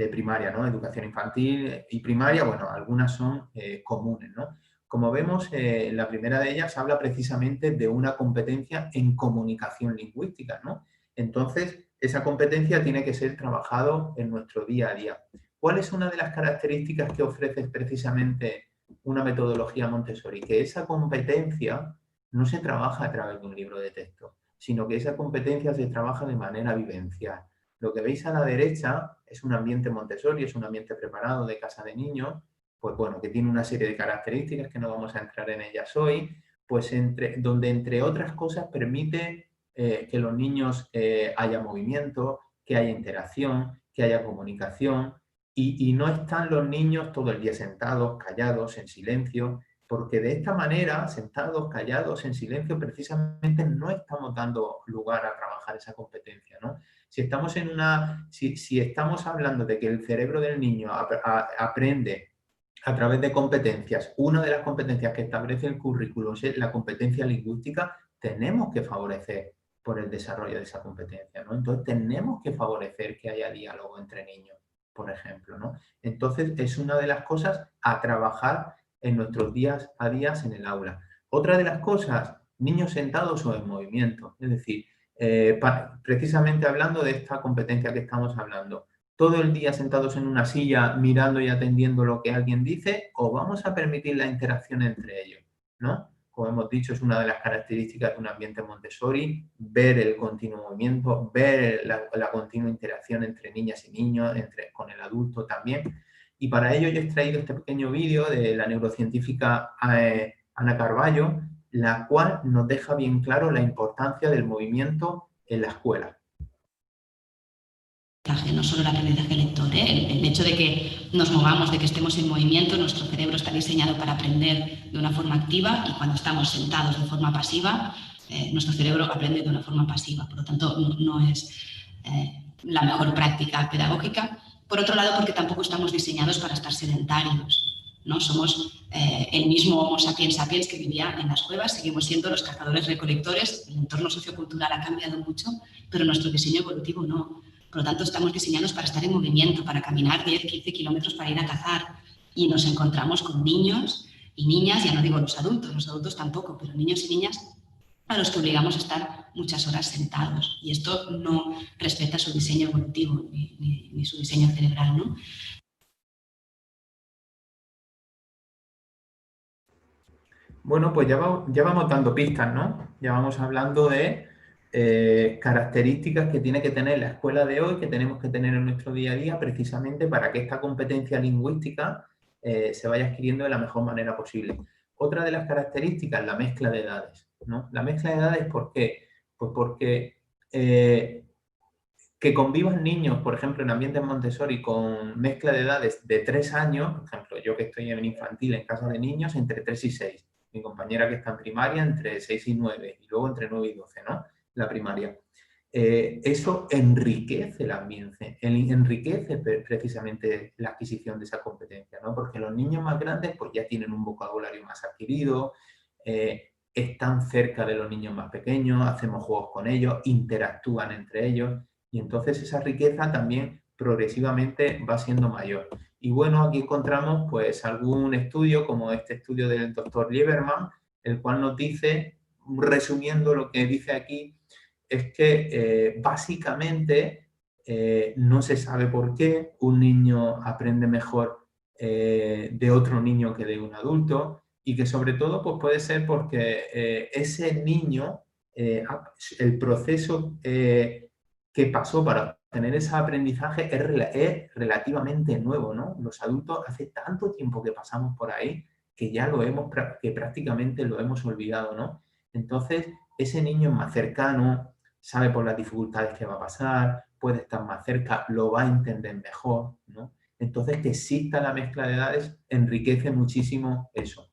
S2: primaria, ¿no? Educación infantil y primaria, bueno, algunas son comunes, ¿no? Como vemos, la primera de ellas habla precisamente de una competencia en comunicación lingüística, ¿no? Entonces, esa competencia tiene que ser trabajado en nuestro día a día. ¿Cuál es una de las características que ofrece precisamente una metodología Montessori? Que esa competencia no se trabaja a través de un libro de texto, sino que esa competencia se trabaja de manera vivencial. Lo que veis a la derecha es un ambiente Montessori, es un ambiente preparado de casa de niños, pues bueno, que tiene una serie de características que no vamos a entrar en ellas hoy, pues donde entre otras cosas permite que los niños haya movimiento, que haya interacción, que haya comunicación y no están los niños todo el día sentados, callados, en silencio, porque de esta manera, sentados, callados, en silencio, precisamente no estamos dando lugar a trabajar esa competencia, ¿no? Si estamos hablando de que el cerebro del niño aprende a través de competencias, una de las competencias que establece el currículo es la competencia lingüística, tenemos que favorecer por el desarrollo de esa competencia, ¿no? Entonces tenemos que favorecer que haya diálogo entre niños, por ejemplo, ¿no? Entonces es una de las cosas a trabajar en nuestros días a días en el aula. Otra de las cosas, niños sentados o en movimiento, es decir, precisamente hablando de esta competencia que estamos hablando, todo el día sentados en una silla mirando y atendiendo lo que alguien dice, o vamos a permitir la interacción entre ellos, ¿no? Como hemos dicho, es una de las características de un ambiente Montessori, ver el continuo movimiento, ver la continua interacción entre niñas y niños, con el adulto también. Y para ello yo he extraído este pequeño vídeo de la neurocientífica Ana Carballo, la cual nos deja bien claro la importancia del movimiento en la escuela.
S6: No solo el aprendizaje lector, el hecho de que nos movamos, de que estemos en movimiento, nuestro cerebro está diseñado para aprender de una forma activa y cuando estamos sentados de forma pasiva, nuestro cerebro aprende de una forma pasiva. Por lo tanto, no es la mejor práctica pedagógica. Por otro lado, porque tampoco estamos diseñados para estar sedentarios. ¿no? Somos el mismo Homo sapiens sapiens que vivía en las cuevas, seguimos siendo los cazadores-recolectores, el entorno sociocultural ha cambiado mucho, pero nuestro diseño evolutivo no. Por lo tanto, estamos diseñados para estar en movimiento, para caminar 10, 15 kilómetros para ir a cazar, y nos encontramos con niños y niñas, ya no digo los adultos tampoco, pero niños y niñas a los que obligamos a estar muchas horas sentados, y esto no respeta su diseño evolutivo ni su diseño cerebral, ¿no?
S2: Bueno, pues ya vamos dando pistas, ¿no? Ya vamos hablando de características que tiene que tener la escuela de hoy, que tenemos que tener en nuestro día a día, precisamente para que esta competencia lingüística se vaya adquiriendo de la mejor manera posible. Otra de las características, la mezcla de edades, ¿no? La mezcla de edades, ¿por qué? Pues porque que convivan niños, por ejemplo, en ambientes Montessori con mezcla de edades de 3 años, por ejemplo, yo que estoy en infantil en casa de niños, entre 3 y 6. Mi compañera que está en primaria entre 6 y 9, y luego entre 9 y 12, ¿no? La primaria. Eso enriquece el ambiente, enriquece precisamente la adquisición de esa competencia, ¿no? Porque los niños más grandes pues ya tienen un vocabulario más adquirido, están cerca de los niños más pequeños, hacemos juegos con ellos, interactúan entre ellos, y entonces esa riqueza también progresivamente va siendo mayor. Y bueno, aquí encontramos pues algún estudio, como este estudio del doctor Lieberman, el cual nos dice, resumiendo lo que dice aquí, es que básicamente no se sabe por qué un niño aprende mejor de otro niño que de un adulto, y que sobre todo pues, puede ser porque ese niño, el proceso que pasó para obtener ese aprendizaje es relativamente nuevo, ¿no? Los adultos hace tanto tiempo que pasamos por ahí que ya que prácticamente lo hemos olvidado, ¿no? Entonces, ese niño es más cercano, sabe por las dificultades que va a pasar, puede estar más cerca, lo va a entender mejor, ¿no? Entonces, que exista la mezcla de edades enriquece muchísimo eso.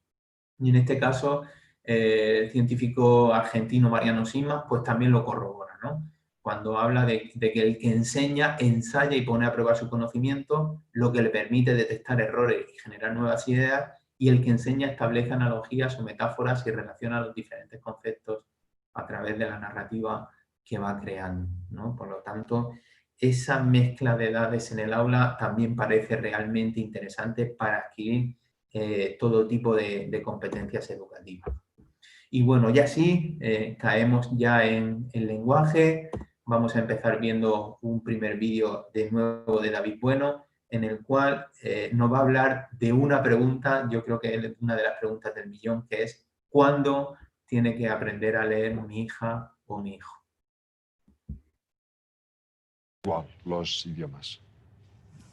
S2: Y en este caso, el científico argentino Mariano Simas, pues también lo corrobora, ¿no? Cuando habla de que el que enseña, ensaya y pone a prueba su conocimiento, lo que le permite detectar errores y generar nuevas ideas, y el que enseña establece analogías o metáforas y relaciona los diferentes conceptos a través de la narrativa que va creando, ¿no? Por lo tanto, esa mezcla de edades en el aula también parece realmente interesante para adquirir todo tipo de competencias educativas. Y bueno, ya sí, caemos ya en el lenguaje. Vamos a empezar viendo un primer vídeo de nuevo de David Bueno, en el cual nos va a hablar de una pregunta, yo creo que es una de las preguntas del millón, que es ¿cuándo tiene que aprender a leer mi hija o mi hijo?
S4: Wow, los idiomas.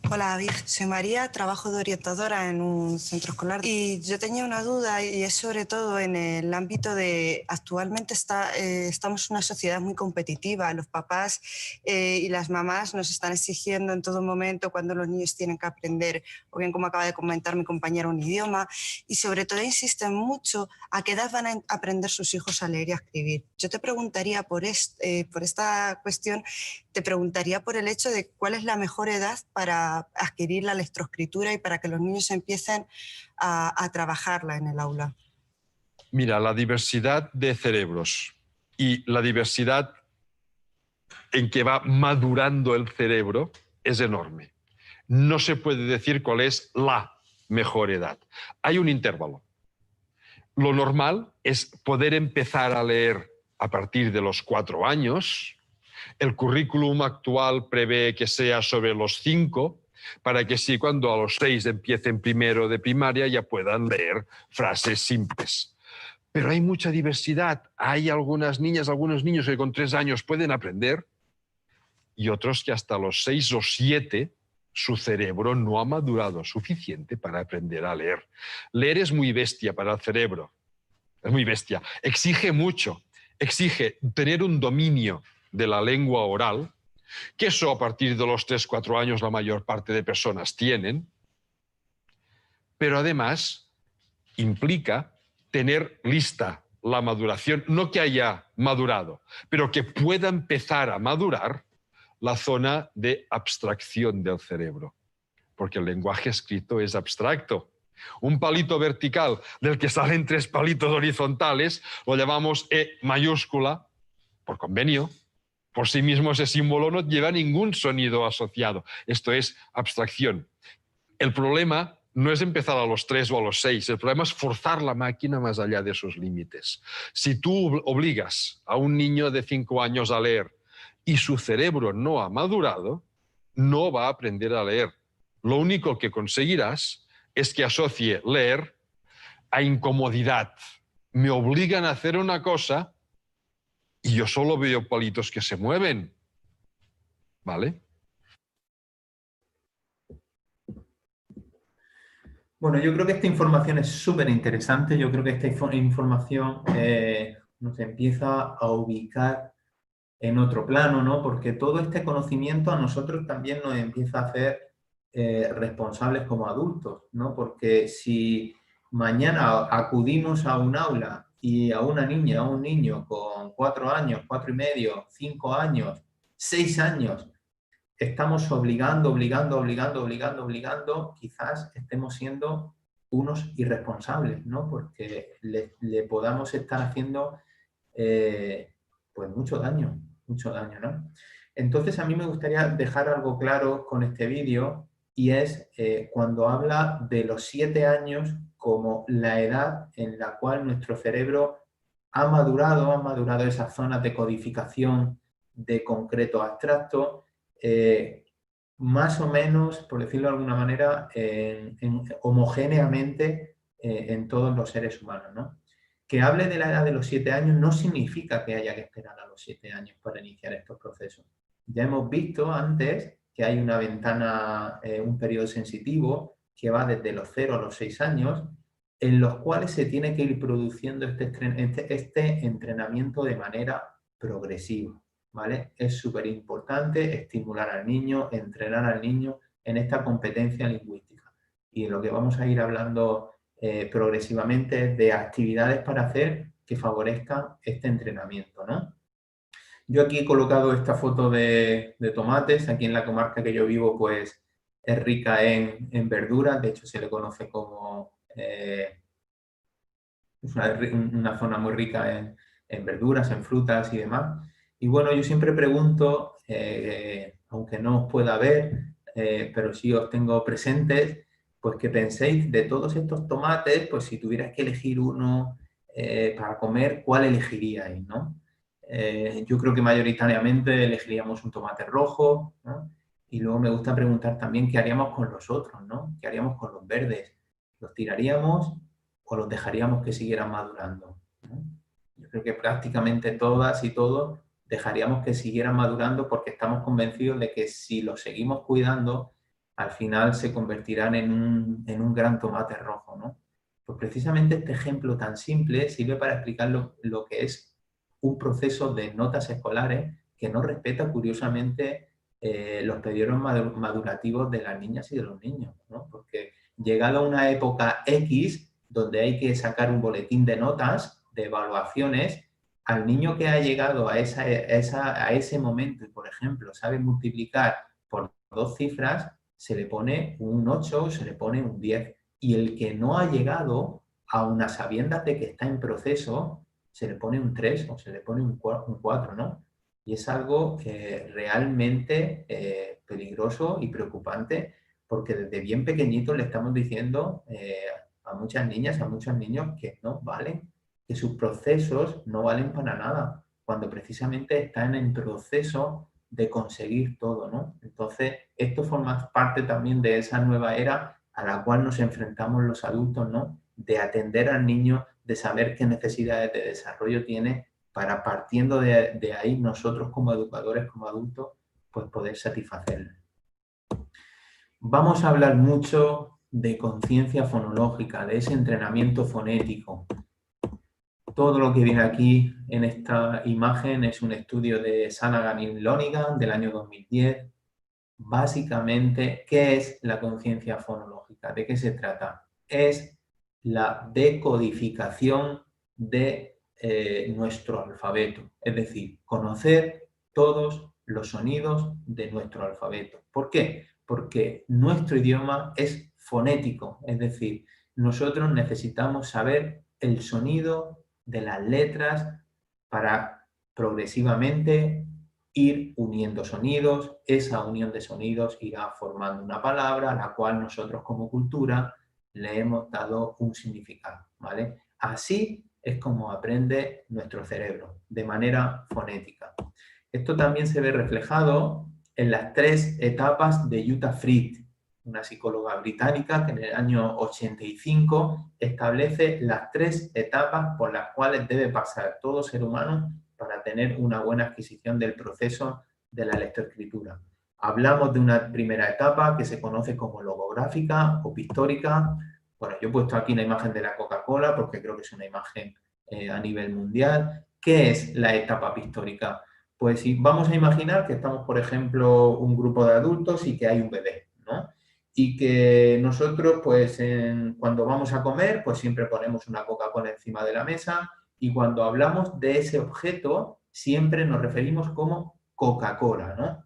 S7: Hola David, soy María, trabajo de orientadora en un centro escolar y yo tenía una duda y es sobre todo en el ámbito de actualmente estamos en una sociedad muy competitiva, los papás y las mamás nos están exigiendo en todo momento cuando los niños tienen que aprender, o bien como acaba de comentar mi compañera, un idioma, y sobre todo insisten mucho a qué edad van a aprender sus hijos a leer y a escribir. Yo te preguntaría por esta cuestión, te preguntaría por el hecho de cuál es la mejor edad para adquirir la lectoescritura y para que los niños empiecen a trabajarla en el aula.
S4: Mira, la diversidad de cerebros y la diversidad en que va madurando el cerebro es enorme. No se puede decir cuál es la mejor edad. Hay un intervalo. Lo normal es poder empezar a leer a partir de los 4 años. El currículum actual prevé que sea sobre los 5, para que sí, cuando a los 6 empiecen primero de primaria ya puedan leer frases simples. Pero hay mucha diversidad. Hay algunas niñas, algunos niños que con 3 años pueden aprender y otros que hasta los 6 o 7 su cerebro no ha madurado suficiente para aprender a leer. Leer es muy bestia para el cerebro. Es muy bestia. Exige mucho. Exige tener un dominio de la lengua oral, que eso a partir de los 3-4 años la mayor parte de personas tienen, pero además implica tener lista la maduración, no que haya madurado, pero que pueda empezar a madurar la zona de abstracción del cerebro, porque el lenguaje escrito es abstracto. Un palito vertical del que salen 3 palitos horizontales lo llamamos E mayúscula, por convenio. Por sí mismo ese símbolo no lleva ningún sonido asociado. Esto es abstracción. El problema no es empezar a los 3 o a los 6, el problema es forzar la máquina más allá de esos límites. Si tú obligas a un niño de 5 años a leer y su cerebro no ha madurado, no va a aprender a leer. Lo único que conseguirás es que asocie leer a incomodidad. Me obligan a hacer una cosa y yo solo veo palitos que se mueven. ¿Vale?
S2: Bueno, yo creo que esta información es súper interesante. Yo creo que esta información nos empieza a ubicar en otro plano, ¿no? Porque todo este conocimiento a nosotros también nos empieza a hacer responsables como adultos, ¿no? Porque si mañana acudimos a un aula y a una niña, a un niño con 4 años, 4 y medio, 5 años, 6 años, estamos obligando, quizás estemos siendo unos irresponsables, ¿no? Porque le podamos estar haciendo pues mucho daño, ¿no? Entonces a mí me gustaría dejar algo claro con este vídeo y es cuando habla de los 7 años como la edad en la cual nuestro cerebro ha madurado esas zonas de codificación de concreto abstracto, más o menos, por decirlo de alguna manera, homogéneamente en todos los seres humanos, ¿no? Que hable de la edad de los 7 años no significa que haya que esperar a los 7 años para iniciar estos procesos. Ya hemos visto antes que hay una ventana, un periodo sensitivo que va desde los 0 a los 6 años, en los cuales se tiene que ir produciendo este entrenamiento de manera progresiva, ¿vale? Es súper importante estimular al niño, entrenar al niño en esta competencia lingüística. Y lo que vamos a ir hablando progresivamente de actividades para hacer que favorezcan este entrenamiento, ¿no? Yo aquí he colocado esta foto de tomates. Aquí en la comarca que yo vivo, pues es rica en verduras. De hecho, se le conoce como una zona muy rica en verduras, en frutas y demás. Y bueno, yo siempre pregunto, aunque no os pueda ver, pero sí os tengo presentes, pues que penséis de todos estos tomates, pues si tuvierais que elegir uno para comer, ¿cuál elegiríais, no? Yo creo que mayoritariamente elegiríamos un tomate rojo, ¿no? Y luego me gusta preguntar también qué haríamos con los otros, ¿no? ¿Qué haríamos con los verdes? ¿Los tiraríamos o los dejaríamos que siguieran madurando, ¿no? Yo creo que prácticamente todas y todos dejaríamos que siguieran madurando porque estamos convencidos de que si los seguimos cuidando, al final se convertirán en un gran tomate rojo, ¿no? Pues precisamente este ejemplo tan simple sirve para explicar lo que es un proceso de notas escolares que no respeta, curiosamente, los periodos madurativos de las niñas y de los niños, ¿no? Porque llegado a una época X, donde hay que sacar un boletín de notas, de evaluaciones, al niño que ha llegado a ese momento y, por ejemplo, sabe multiplicar por 2 cifras, se le pone un 8 o se le pone un 10. Y el que no ha llegado, a unas sabiendas de que está en proceso, se le pone un 3 o se le pone un 4, ¿no? Y es algo realmente peligroso y preocupante, porque desde bien pequeñitos le estamos diciendo a muchas niñas, a muchos niños que no valen, que sus procesos no valen para nada, cuando precisamente están en proceso de conseguir todo, ¿no? Entonces, esto forma parte también de esa nueva era a la cual nos enfrentamos los adultos, ¿no? De atender al niño, de saber qué necesidades de desarrollo tiene para, partiendo de ahí, nosotros como educadores, como adultos, pues poder satisfacerle. Vamos a hablar mucho de conciencia fonológica, de ese entrenamiento fonético. Todo lo que viene aquí en esta imagen es un estudio de Sanagan y Lonigan del año 2010. Básicamente, ¿qué es la conciencia fonológica? ¿De qué se trata? Es la decodificación de nuestro alfabeto, es decir, conocer todos los sonidos de nuestro alfabeto. ¿Por qué? Porque nuestro idioma es fonético, es decir, nosotros necesitamos saber el sonido de las letras para progresivamente ir uniendo sonidos. Esa unión de sonidos irá formando una palabra a la cual nosotros como cultura le hemos dado un significado, ¿vale? Así es como aprende nuestro cerebro, de manera fonética. Esto también se ve reflejado en las 3 etapas de Jutta Fried, una psicóloga británica que en el año 85 establece las 3 etapas por las cuales debe pasar todo ser humano para tener una buena adquisición del proceso de la lectoescritura. Hablamos de una primera etapa que se conoce como logográfica o pictórica. Bueno, yo he puesto aquí una imagen de la Coca-Cola porque creo que es una imagen a nivel mundial. ¿Qué es la etapa pictórica? Pues si vamos a imaginar que estamos, por ejemplo, un grupo de adultos y que hay un bebé, ¿no? Y que nosotros, pues, cuando vamos a comer, pues siempre ponemos una Coca-Cola encima de la mesa y cuando hablamos de ese objeto, siempre nos referimos como Coca-Cola, ¿no?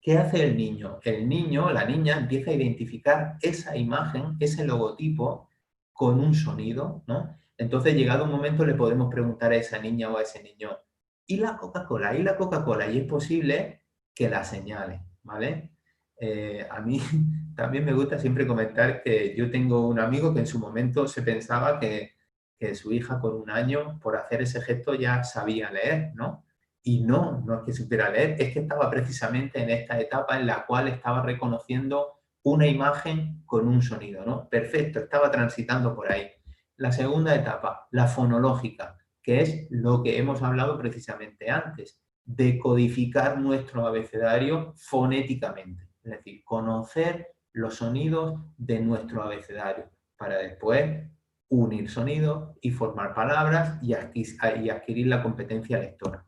S2: ¿Qué hace el niño? El niño, la niña, empieza a identificar esa imagen, ese logotipo, con un sonido, ¿no? Entonces, llegado un momento, le podemos preguntar a esa niña o a ese niño, ¿y la Coca-Cola? ¿Y la Coca-Cola? Y es posible que la señale, ¿vale? A mí también me gusta siempre comentar que yo tengo un amigo que en su momento se pensaba que su hija con 1 año, por hacer ese gesto, ya sabía leer, ¿no? Y no es que supiera leer, es que estaba precisamente en esta etapa en la cual estaba reconociendo una imagen con un sonido, ¿no? Perfecto, estaba transitando por ahí. La segunda etapa, la fonológica, que es lo que hemos hablado precisamente antes, decodificar nuestro abecedario fonéticamente, es decir, conocer los sonidos de nuestro abecedario para después unir sonidos y formar palabras y adquirir la competencia lectora.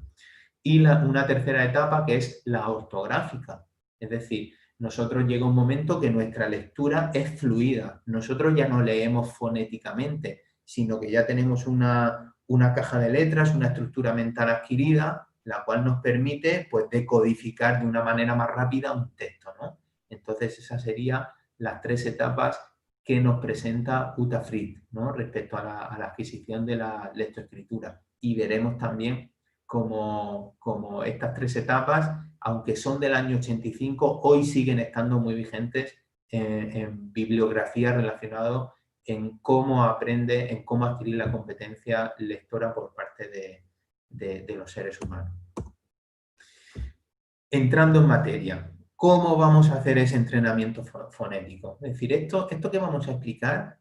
S2: Y una tercera etapa que es la ortográfica, es decir, nosotros llega un momento que nuestra lectura es fluida, nosotros ya no leemos fonéticamente, sino que ya tenemos una caja de letras, una estructura mental adquirida, la cual nos permite, pues, decodificar de una manera más rápida un texto, ¿no? Entonces, esas serían las 3 etapas que nos presenta Jutta Fried, ¿no? Respecto a la adquisición de la lectoescritura. Y veremos también como estas 3 etapas, aunque son del año 85, hoy siguen estando muy vigentes en bibliografía relacionada en cómo aprende, en cómo adquirir la competencia lectora por parte de los seres humanos. Entrando en materia, ¿cómo vamos a hacer ese entrenamiento fonético? Es decir, esto que vamos a explicar,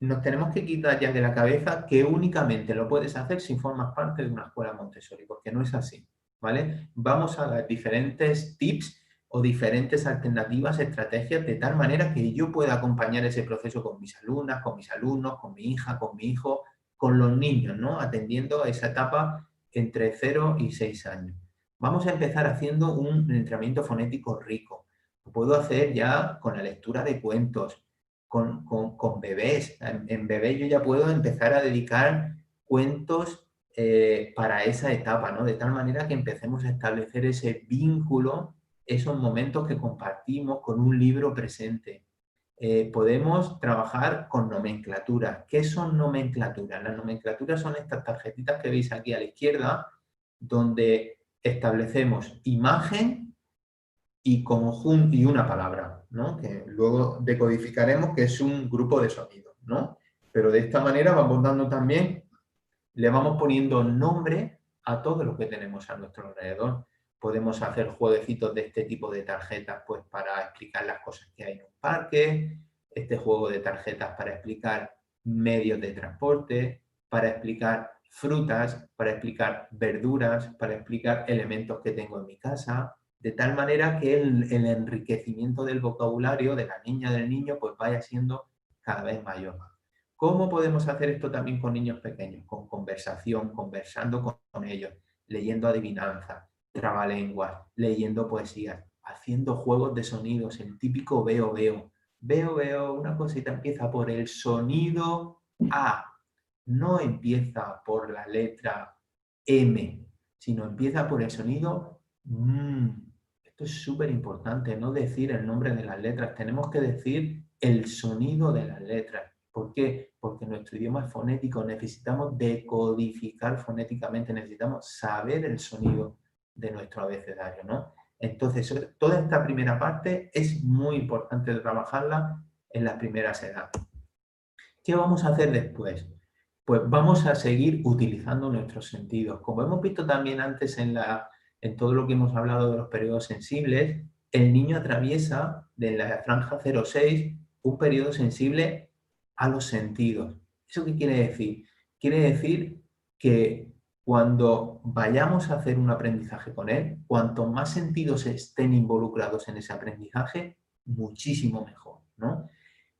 S2: nos tenemos que quitar ya de la cabeza que únicamente lo puedes hacer si formas parte de una escuela Montessori, porque no es así, ¿vale? Vamos a dar diferentes tips o diferentes alternativas, estrategias, de tal manera que yo pueda acompañar ese proceso con mis alumnas, con mis alumnos, con mi hija, con mi hijo, con los niños, ¿no? Atendiendo a esa etapa entre 0 y 6 años. Vamos a empezar haciendo un entrenamiento fonético rico. Lo puedo hacer ya con la lectura de cuentos, con bebés. En bebés yo ya puedo empezar a dedicar cuentos para esa etapa, ¿no? De tal manera que empecemos a establecer ese vínculo, esos momentos que compartimos con un libro presente. Podemos trabajar con nomenclatura. ¿Qué son nomenclaturas? Las nomenclaturas son estas tarjetitas que veis aquí a la izquierda, donde establecemos imagen y conjunto y una palabra, ¿no? Que luego decodificaremos que es un grupo de sonidos, ¿no? Pero de esta manera vamos dando también, le vamos poniendo nombre a todo lo que tenemos a nuestro alrededor. Podemos hacer jueguecitos de este tipo de tarjetas, pues, para explicar las cosas que hay en un parque, este juego de tarjetas para explicar medios de transporte, para explicar frutas, para explicar verduras, para explicar elementos que tengo en mi casa, de tal manera que el enriquecimiento del vocabulario de la niña, del niño, pues vaya siendo cada vez mayor. ¿Cómo podemos hacer esto también con niños pequeños? Con conversación, conversando con ellos, leyendo adivinanzas, trabalenguas, leyendo poesías, haciendo juegos de sonidos, el típico veo, veo. Veo, veo, una cosita empieza por el sonido A. No empieza por la letra M, sino empieza por el sonido M. Esto es súper importante, no decir el nombre de las letras. Tenemos que decir el sonido de las letras. ¿Por qué? Porque nuestro idioma es fonético, necesitamos decodificar fonéticamente, necesitamos saber el sonido de nuestro abecedario, ¿no? Entonces, toda esta primera parte es muy importante trabajarla en las primeras edades. ¿Qué vamos a hacer después? Pues vamos a seguir utilizando nuestros sentidos. Como hemos visto también antes en todo lo que hemos hablado de los periodos sensibles, el niño atraviesa de la franja 0-6 un periodo sensible a los sentidos. ¿Eso qué quiere decir? Quiere decir que cuando vayamos a hacer un aprendizaje con él, cuanto más sentidos estén involucrados en ese aprendizaje, muchísimo mejor, ¿no?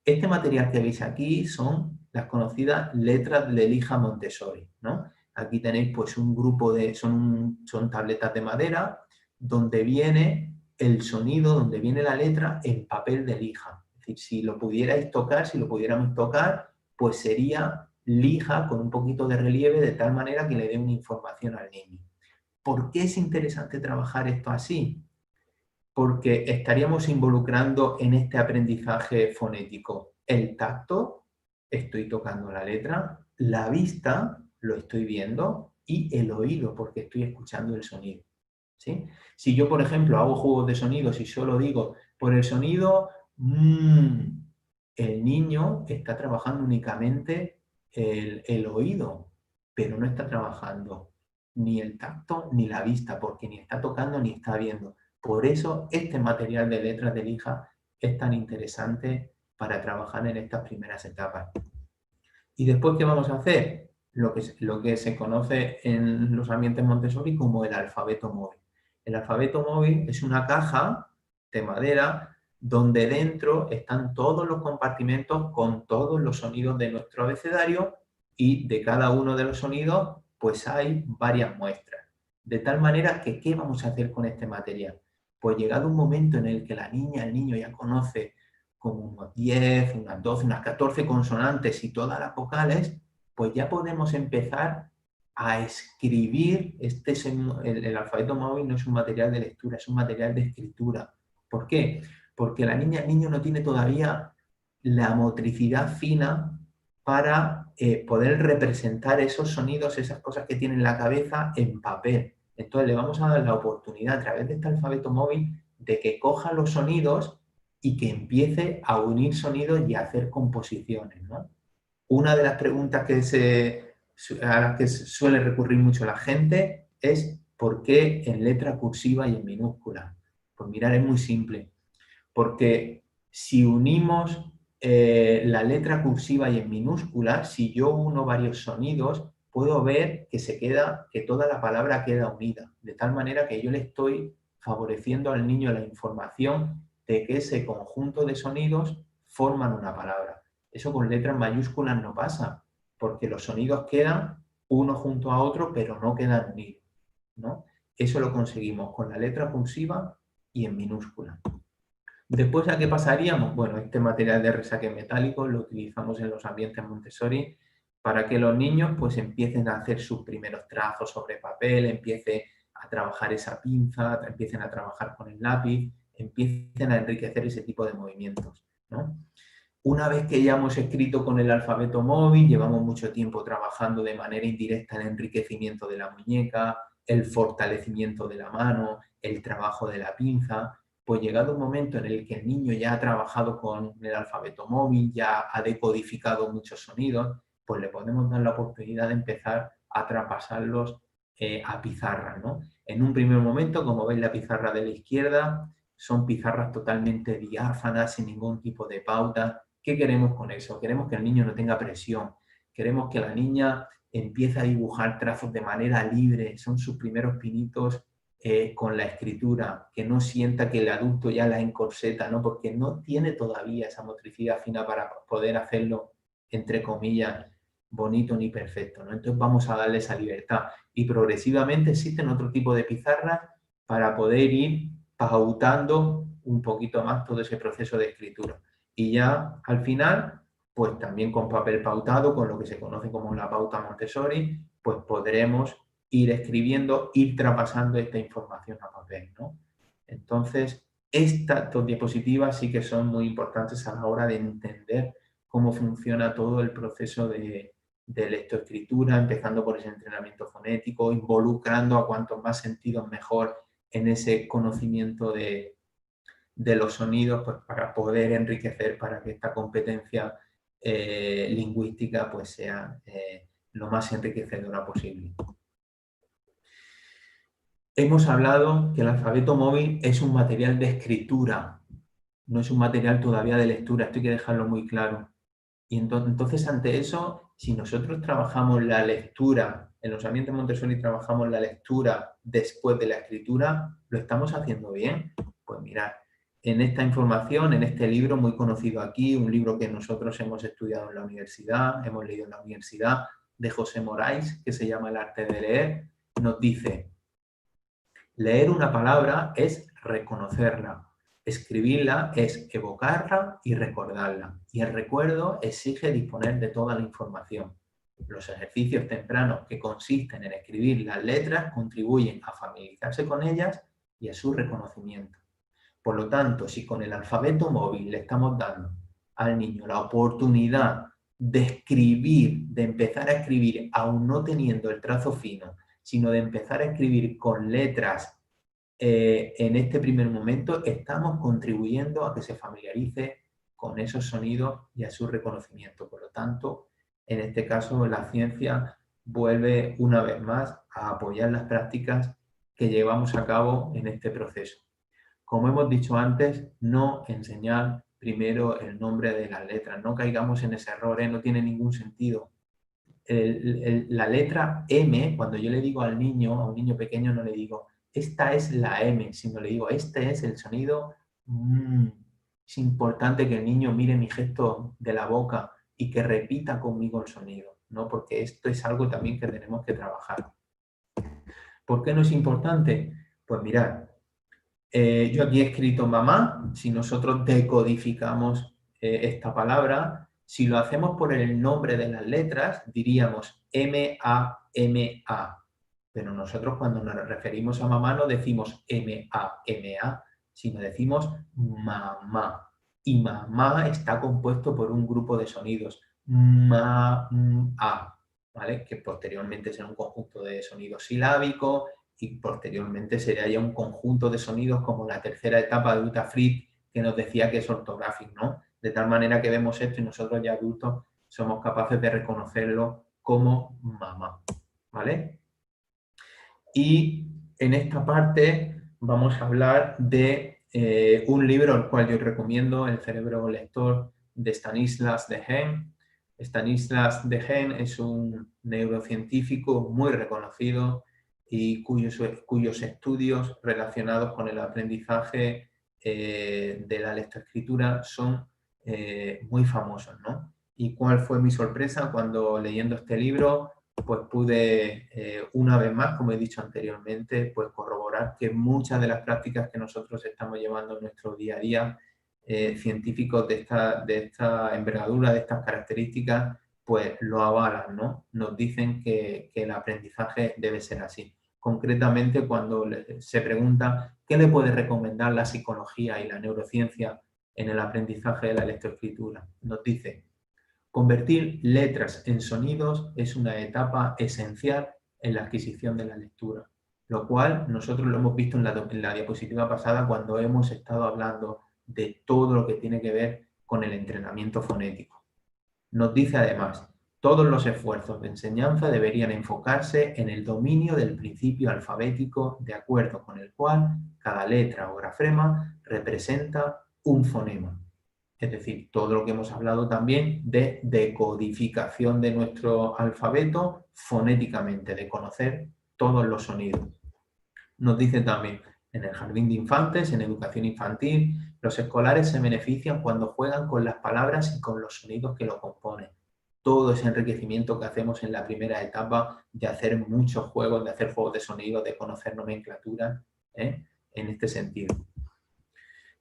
S2: Este material que veis aquí son las conocidas letras de lija Montessori, ¿no? Aquí tenéis pues un grupo de, son tabletas de madera donde viene el sonido, donde viene la letra en papel de lija. Es decir, si lo pudierais tocar, si lo pudiéramos tocar, pues sería lija con un poquito de relieve de tal manera que le dé una información al niño. ¿Por qué es interesante trabajar esto así? Porque estaríamos involucrando en este aprendizaje fonético el tacto, estoy tocando la letra, la vista, lo estoy viendo, y el oído, porque estoy escuchando el sonido, ¿sí? Si yo, por ejemplo, hago juegos de sonidos y solo digo, por el sonido, el niño está trabajando únicamente el oído, pero no está trabajando ni el tacto ni la vista, porque ni está tocando ni está viendo. Por eso este material de letras de lija es tan interesante para trabajar en estas primeras etapas. ¿Y después qué vamos a hacer? Lo que se conoce en los ambientes Montessori como el alfabeto móvil. El alfabeto móvil es una caja de madera donde dentro están todos los compartimentos con todos los sonidos de nuestro abecedario, y de cada uno de los sonidos pues hay varias muestras. De tal manera que, ¿qué vamos a hacer con este material? Pues llegado un momento en el que la niña, el niño ya conoce como unos 10, unas 12, unas 14 consonantes y todas las vocales, pues ya podemos empezar a escribir. El alfabeto móvil no es un material de lectura, es un material de escritura. ¿Por qué? Porque la niña, el niño no tiene todavía la motricidad fina para poder representar esos sonidos, esas cosas que tiene en la cabeza en papel. Entonces le vamos a dar la oportunidad a través de este alfabeto móvil de que coja los sonidos y que empiece a unir sonidos y a hacer composiciones, ¿no? Una de las preguntas a las que suele recurrir mucho la gente es ¿por qué en letra cursiva y en minúscula? Pues mirar, es muy simple. Porque si unimos la letra cursiva y en minúscula, si yo uno varios sonidos, puedo ver que toda la palabra queda unida, de tal manera que yo le estoy favoreciendo al niño la información de que ese conjunto de sonidos forman una palabra. Eso con letras mayúsculas no pasa, porque los sonidos quedan uno junto a otro, pero no quedan unidos, ¿no? Eso lo conseguimos con la letra cursiva y en minúscula. Después, ¿a qué pasaríamos? Bueno, este material de resaque metálico lo utilizamos en los ambientes Montessori para que los niños pues empiecen a hacer sus primeros trazos sobre papel, empiecen a trabajar esa pinza, empiecen a trabajar con el lápiz, empiecen a enriquecer ese tipo de movimientos, ¿no? Una vez que ya hemos escrito con el alfabeto móvil, llevamos mucho tiempo trabajando de manera indirecta el enriquecimiento de la muñeca, el fortalecimiento de la mano, el trabajo de la pinza. Pues llegado un momento en el que el niño ya ha trabajado con el alfabeto móvil, ya ha decodificado muchos sonidos, pues le podemos dar la oportunidad de empezar a traspasarlos a pizarras, ¿no? En un primer momento, como veis la pizarra de la izquierda, son pizarras totalmente diáfanas, sin ningún tipo de pauta. ¿Qué queremos con eso? Queremos que el niño no tenga presión, queremos que la niña empiece a dibujar trazos de manera libre, son sus primeros pinitos con la escritura, que no sienta que el adulto ya la encorseta, ¿no? Porque no tiene todavía esa motricidad fina para poder hacerlo, entre comillas, bonito ni perfecto, ¿no? Entonces vamos a darle esa libertad. Y progresivamente existen otro tipo de pizarras para poder ir pautando un poquito más todo ese proceso de escritura. Y ya al final, pues también con papel pautado, con lo que se conoce como la pauta Montessori, pues podremos ir escribiendo, ir traspasando esta información a papel, ¿no? Entonces, Estas dos diapositivas sí que son muy importantes a la hora de entender cómo funciona todo el proceso de lectoescritura, empezando por ese entrenamiento fonético, involucrando a cuantos más sentidos mejor en ese conocimiento de los sonidos, pues para poder enriquecer, para que esta competencia lingüística pues sea lo más enriquecedora posible. Hemos hablado que el alfabeto móvil es un material de escritura, no es un material todavía de lectura, esto hay que dejarlo muy claro. Y entonces ante eso, si nosotros trabajamos la lectura, en los ambientes Montessori trabajamos la lectura después de la escritura, ¿lo estamos haciendo bien? Pues mirad, en esta información, en este libro muy conocido aquí, un libro que nosotros hemos estudiado en la universidad, hemos leído en la universidad, de José Moraes, que se llama El arte de leer, nos dice: leer una palabra es reconocerla. Escribirla es evocarla y recordarla. Y el recuerdo exige disponer de toda la información. Los ejercicios tempranos que consisten en escribir las letras contribuyen a familiarizarse con ellas y a su reconocimiento. Por lo tanto, si con el alfabeto móvil le estamos dando al niño la oportunidad de escribir, de empezar a escribir, aún no teniendo el trazo fino, sino de empezar a escribir con letras en este primer momento, estamos contribuyendo a que se familiarice con esos sonidos y a su reconocimiento. Por lo tanto, en este caso, la ciencia vuelve una vez más a apoyar las prácticas que llevamos a cabo en este proceso. Como hemos dicho antes, no enseñar primero el nombre de las letras, no caigamos en ese error, no tiene ningún sentido. La letra M, cuando yo le digo al niño, a un niño pequeño, no le digo esta es la M, sino le digo este es el sonido. Es importante que el niño mire mi gesto de la boca y que repita conmigo el sonido, ¿no? Porque esto es algo también que tenemos que trabajar. ¿Por qué no es importante? Pues mirad, yo aquí he escrito mamá. Si nosotros decodificamos esta palabra, si lo hacemos por el nombre de las letras, diríamos M-A-M-A. Pero nosotros cuando nos referimos a mamá no decimos M-A-M-A, sino decimos mamá. Y mamá está compuesto por un grupo de sonidos, ma-a, ¿vale? Que posteriormente será un conjunto de sonidos silábicos y posteriormente sería ya un conjunto de sonidos como la tercera etapa de Uta Frith, que nos decía que es ortográfico, ¿no? De tal manera que vemos esto y nosotros ya adultos somos capaces de reconocerlo como mamá, ¿vale? Y en esta parte vamos a hablar de un libro al cual yo recomiendo, El cerebro lector, de Stanislas Dehaene. Stanislas Dehaene es un neurocientífico muy reconocido y cuyos estudios relacionados con el aprendizaje de la lectoescritura son muy famosos, ¿no? ¿Y cuál fue mi sorpresa cuando leyendo este libro? Pues pude, una vez más, como he dicho anteriormente, pues corroborar que muchas de las prácticas que nosotros estamos llevando en nuestro día a día, científicos de esta envergadura, de estas características, pues lo avalan, ¿no? Nos dicen que el aprendizaje debe ser así. Concretamente, cuando se pregunta qué le puede recomendar la psicología y la neurociencia en el aprendizaje de la lectoescritura, nos dice: convertir letras en sonidos es una etapa esencial en la adquisición de la lectura, lo cual nosotros lo hemos visto en la diapositiva pasada cuando hemos estado hablando de todo lo que tiene que ver con el entrenamiento fonético. Nos dice además: todos los esfuerzos de enseñanza deberían enfocarse en el dominio del principio alfabético de acuerdo con el cual cada letra o grafema representa un fonema. Es decir, todo lo que hemos hablado también de decodificación de nuestro alfabeto fonéticamente, de conocer todos los sonidos. Nos dice también: en el jardín de infantes, en educación infantil, los escolares se benefician cuando juegan con las palabras y con los sonidos que lo componen. Todo ese enriquecimiento que hacemos en la primera etapa de hacer muchos juegos, de hacer juegos de sonidos, de conocer nomenclatura, en este sentido.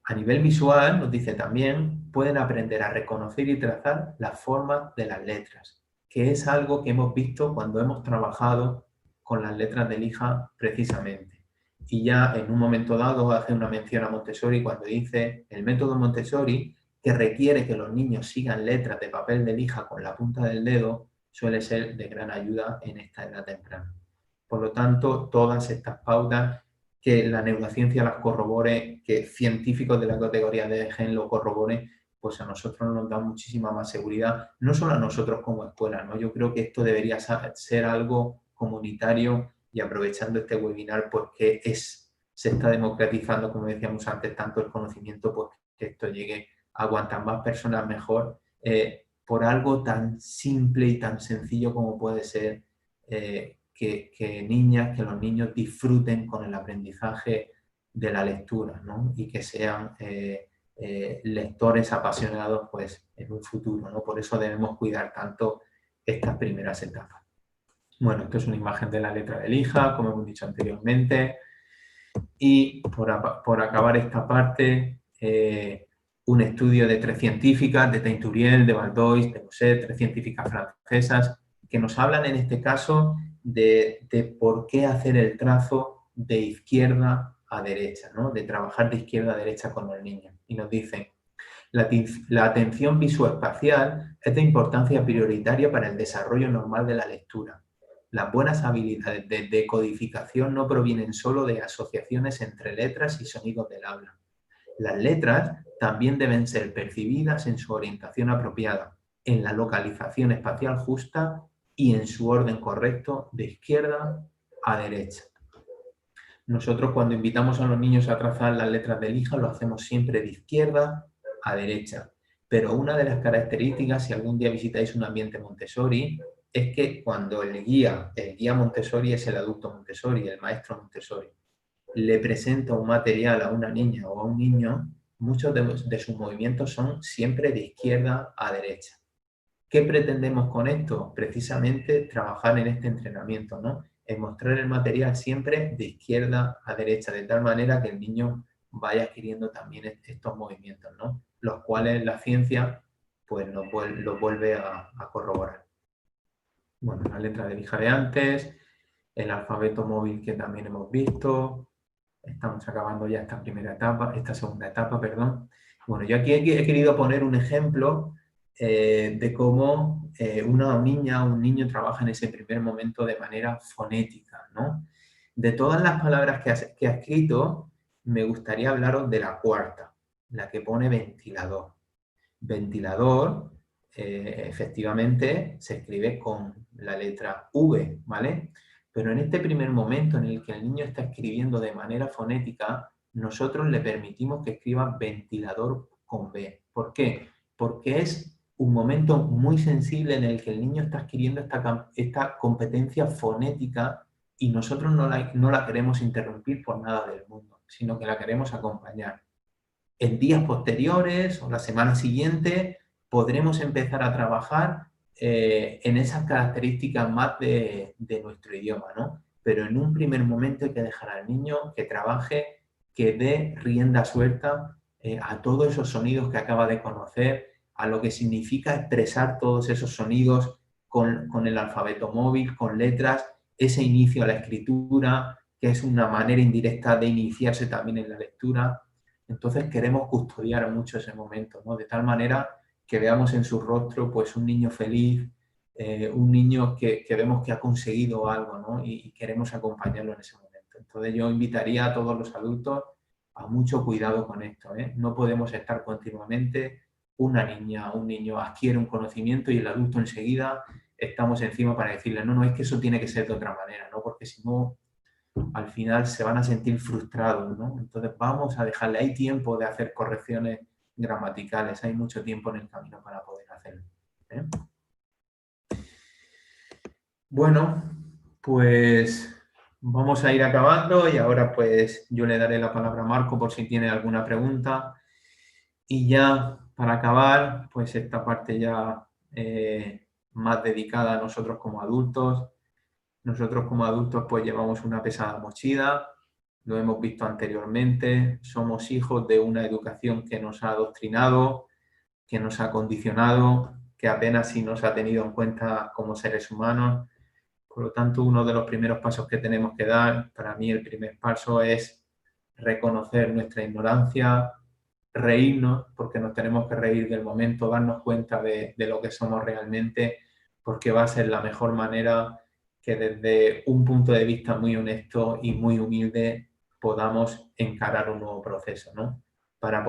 S2: A nivel visual, nos dice también, pueden aprender a reconocer y trazar las formas de las letras, que es algo que hemos visto cuando hemos trabajado con las letras de lija precisamente. Y ya en un momento dado hace una mención a Montessori cuando dice el método Montessori, que requiere que los niños sigan letras de papel de lija con la punta del dedo, suele ser de gran ayuda en esta edad temprana. Por lo tanto, todas estas pautas, que la neurociencia las corrobore, que científicos de la categoría de Gen lo corroboren, pues a nosotros nos da muchísima más seguridad, no solo a nosotros como escuela, ¿no? Yo creo que esto debería ser algo comunitario, y aprovechando este webinar porque se está democratizando, como decíamos antes, tanto el conocimiento, pues que esto llegue a cuantas más personas mejor, por algo tan simple y tan sencillo como puede ser que los niños disfruten con el aprendizaje de la lectura, ¿no? Y que sean lectores apasionados, pues, en un futuro, ¿no? Por eso debemos cuidar tanto estas primeras etapas. Bueno, esto es una imagen de la letra de lija, como hemos dicho anteriormente. Y por acabar esta parte, un estudio de 3 científicas, de Teinturiel, de Baldois, de Moset, 3 científicas francesas, que nos hablan en este caso de por qué hacer el trazo de izquierda a derecha, ¿no? De trabajar de izquierda a derecha con los niños. Y nos dicen: la atención visoespacial es de importancia prioritaria para el desarrollo normal de la lectura. Las buenas habilidades de decodificación no provienen solo de asociaciones entre letras y sonidos del habla. Las letras también deben ser percibidas en su orientación apropiada, en la localización espacial justa y en su orden correcto de izquierda a derecha. Nosotros, cuando invitamos a los niños a trazar las letras de lija, lo hacemos siempre de izquierda a derecha. Pero una de las características, si algún día visitáis un ambiente Montessori, es que cuando el guía Montessori es el adulto Montessori, el maestro Montessori, le presenta un material a una niña o a un niño, muchos de sus movimientos son siempre de izquierda a derecha. ¿Qué pretendemos con esto? Precisamente trabajar en este entrenamiento, ¿no? En mostrar el material siempre de izquierda a derecha, de tal manera que el niño vaya adquiriendo también estos movimientos, ¿no? Los cuales la ciencia pues los vuelve a corroborar. Bueno, la letra de lija de antes, el alfabeto móvil que también hemos visto. Estamos acabando ya esta segunda etapa, perdón. Bueno, yo aquí he querido poner un ejemplo de cómo una niña o un niño trabaja en ese primer momento de manera fonética, ¿no? De todas las palabras que ha escrito, me gustaría hablaros de la cuarta, la que pone ventilador. Ventilador, efectivamente, se escribe con la letra V, ¿vale? Pero en este primer momento en el que el niño está escribiendo de manera fonética, nosotros le permitimos que escriba ventilador con B. ¿Por qué? Porque es un momento muy sensible en el que el niño está adquiriendo esta competencia fonética y nosotros no la queremos interrumpir por nada del mundo, sino que la queremos acompañar. En días posteriores o la semana siguiente podremos empezar a trabajar en esas características más de nuestro idioma, ¿no? Pero en un primer momento hay que dejar al niño que trabaje, que dé rienda suelta a todos esos sonidos que acaba de conocer, a lo que significa expresar todos esos sonidos con el alfabeto móvil, con letras, ese inicio a la escritura, que es una manera indirecta de iniciarse también en la lectura. Entonces queremos custodiar mucho ese momento, ¿no? De tal manera que veamos en su rostro pues un niño feliz, un niño que vemos que ha conseguido algo, ¿no? Y queremos acompañarlo en ese momento. Entonces yo invitaría a todos los adultos a mucho cuidado con esto, ¿eh? No podemos estar continuamente, una niña o un niño adquiere un conocimiento y el adulto enseguida estamos encima para decirle no, es que eso tiene que ser de otra manera, ¿no? Porque si no, al final se van a sentir frustrados, ¿no? Entonces vamos a dejarle, hay tiempo de hacer correcciones gramaticales, hay mucho tiempo en el camino para poder hacerlo, ¿eh? Bueno, pues vamos a ir acabando y ahora pues yo le daré la palabra a Marco por si tiene alguna pregunta. Y ya para acabar, pues esta parte ya más dedicada a nosotros como adultos. Nosotros como adultos pues llevamos una pesada mochila, lo hemos visto anteriormente, somos hijos de una educación que nos ha adoctrinado, que nos ha condicionado, que apenas si nos ha tenido en cuenta como seres humanos. Por lo tanto, uno de los primeros pasos que tenemos que dar, para mí el primer paso es reconocer nuestra ignorancia, reírnos, porque nos tenemos que reír del momento, darnos cuenta de lo que somos realmente, porque va a ser la mejor manera que desde un punto de vista muy honesto y muy humilde podamos encarar un nuevo proceso, ¿no? Para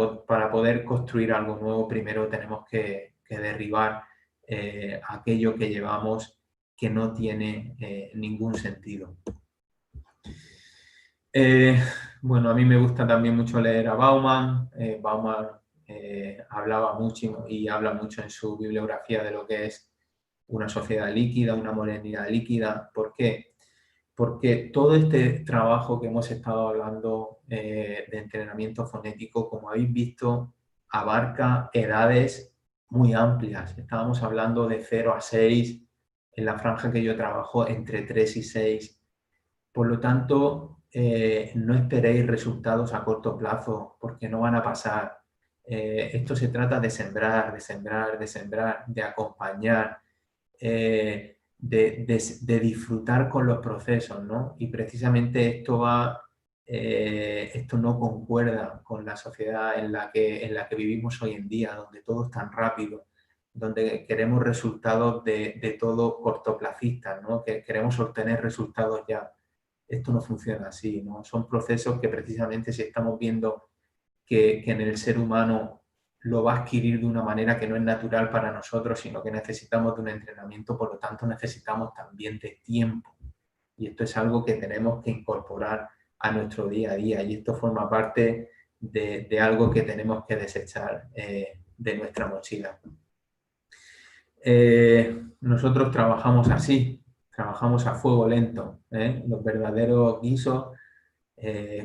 S2: poder construir algo nuevo, primero tenemos que derribar aquello que llevamos que no tiene ningún sentido. Bueno, a mí me gusta también mucho leer a Bauman. Bauman hablaba mucho y habla mucho en su bibliografía de lo que es una sociedad líquida, una modernidad líquida. ¿Por qué? Porque todo este trabajo que hemos estado hablando de entrenamiento fonético, como habéis visto, abarca edades muy amplias. Estábamos hablando de 0 a 6, en la franja que yo trabajo entre 3 y 6. Por lo tanto, no esperéis resultados a corto plazo, porque no van a pasar. Esto se trata de sembrar, de sembrar, de sembrar, de acompañar, de disfrutar con los procesos, ¿no? Y precisamente esto no concuerda con la sociedad en la que vivimos hoy en día, donde todo es tan rápido, donde queremos resultados de todo cortoplacistas, ¿no? Que queremos obtener resultados ya. Esto no funciona así, ¿no? Son procesos que precisamente si estamos viendo que en el ser humano lo va a adquirir de una manera que no es natural para nosotros, sino que necesitamos de un entrenamiento, por lo tanto necesitamos también de tiempo. Y esto es algo que tenemos que incorporar a nuestro día a día, y esto forma parte de algo que tenemos que desechar de nuestra mochila. Nosotros trabajamos así, trabajamos a fuego lento, los verdaderos guisos,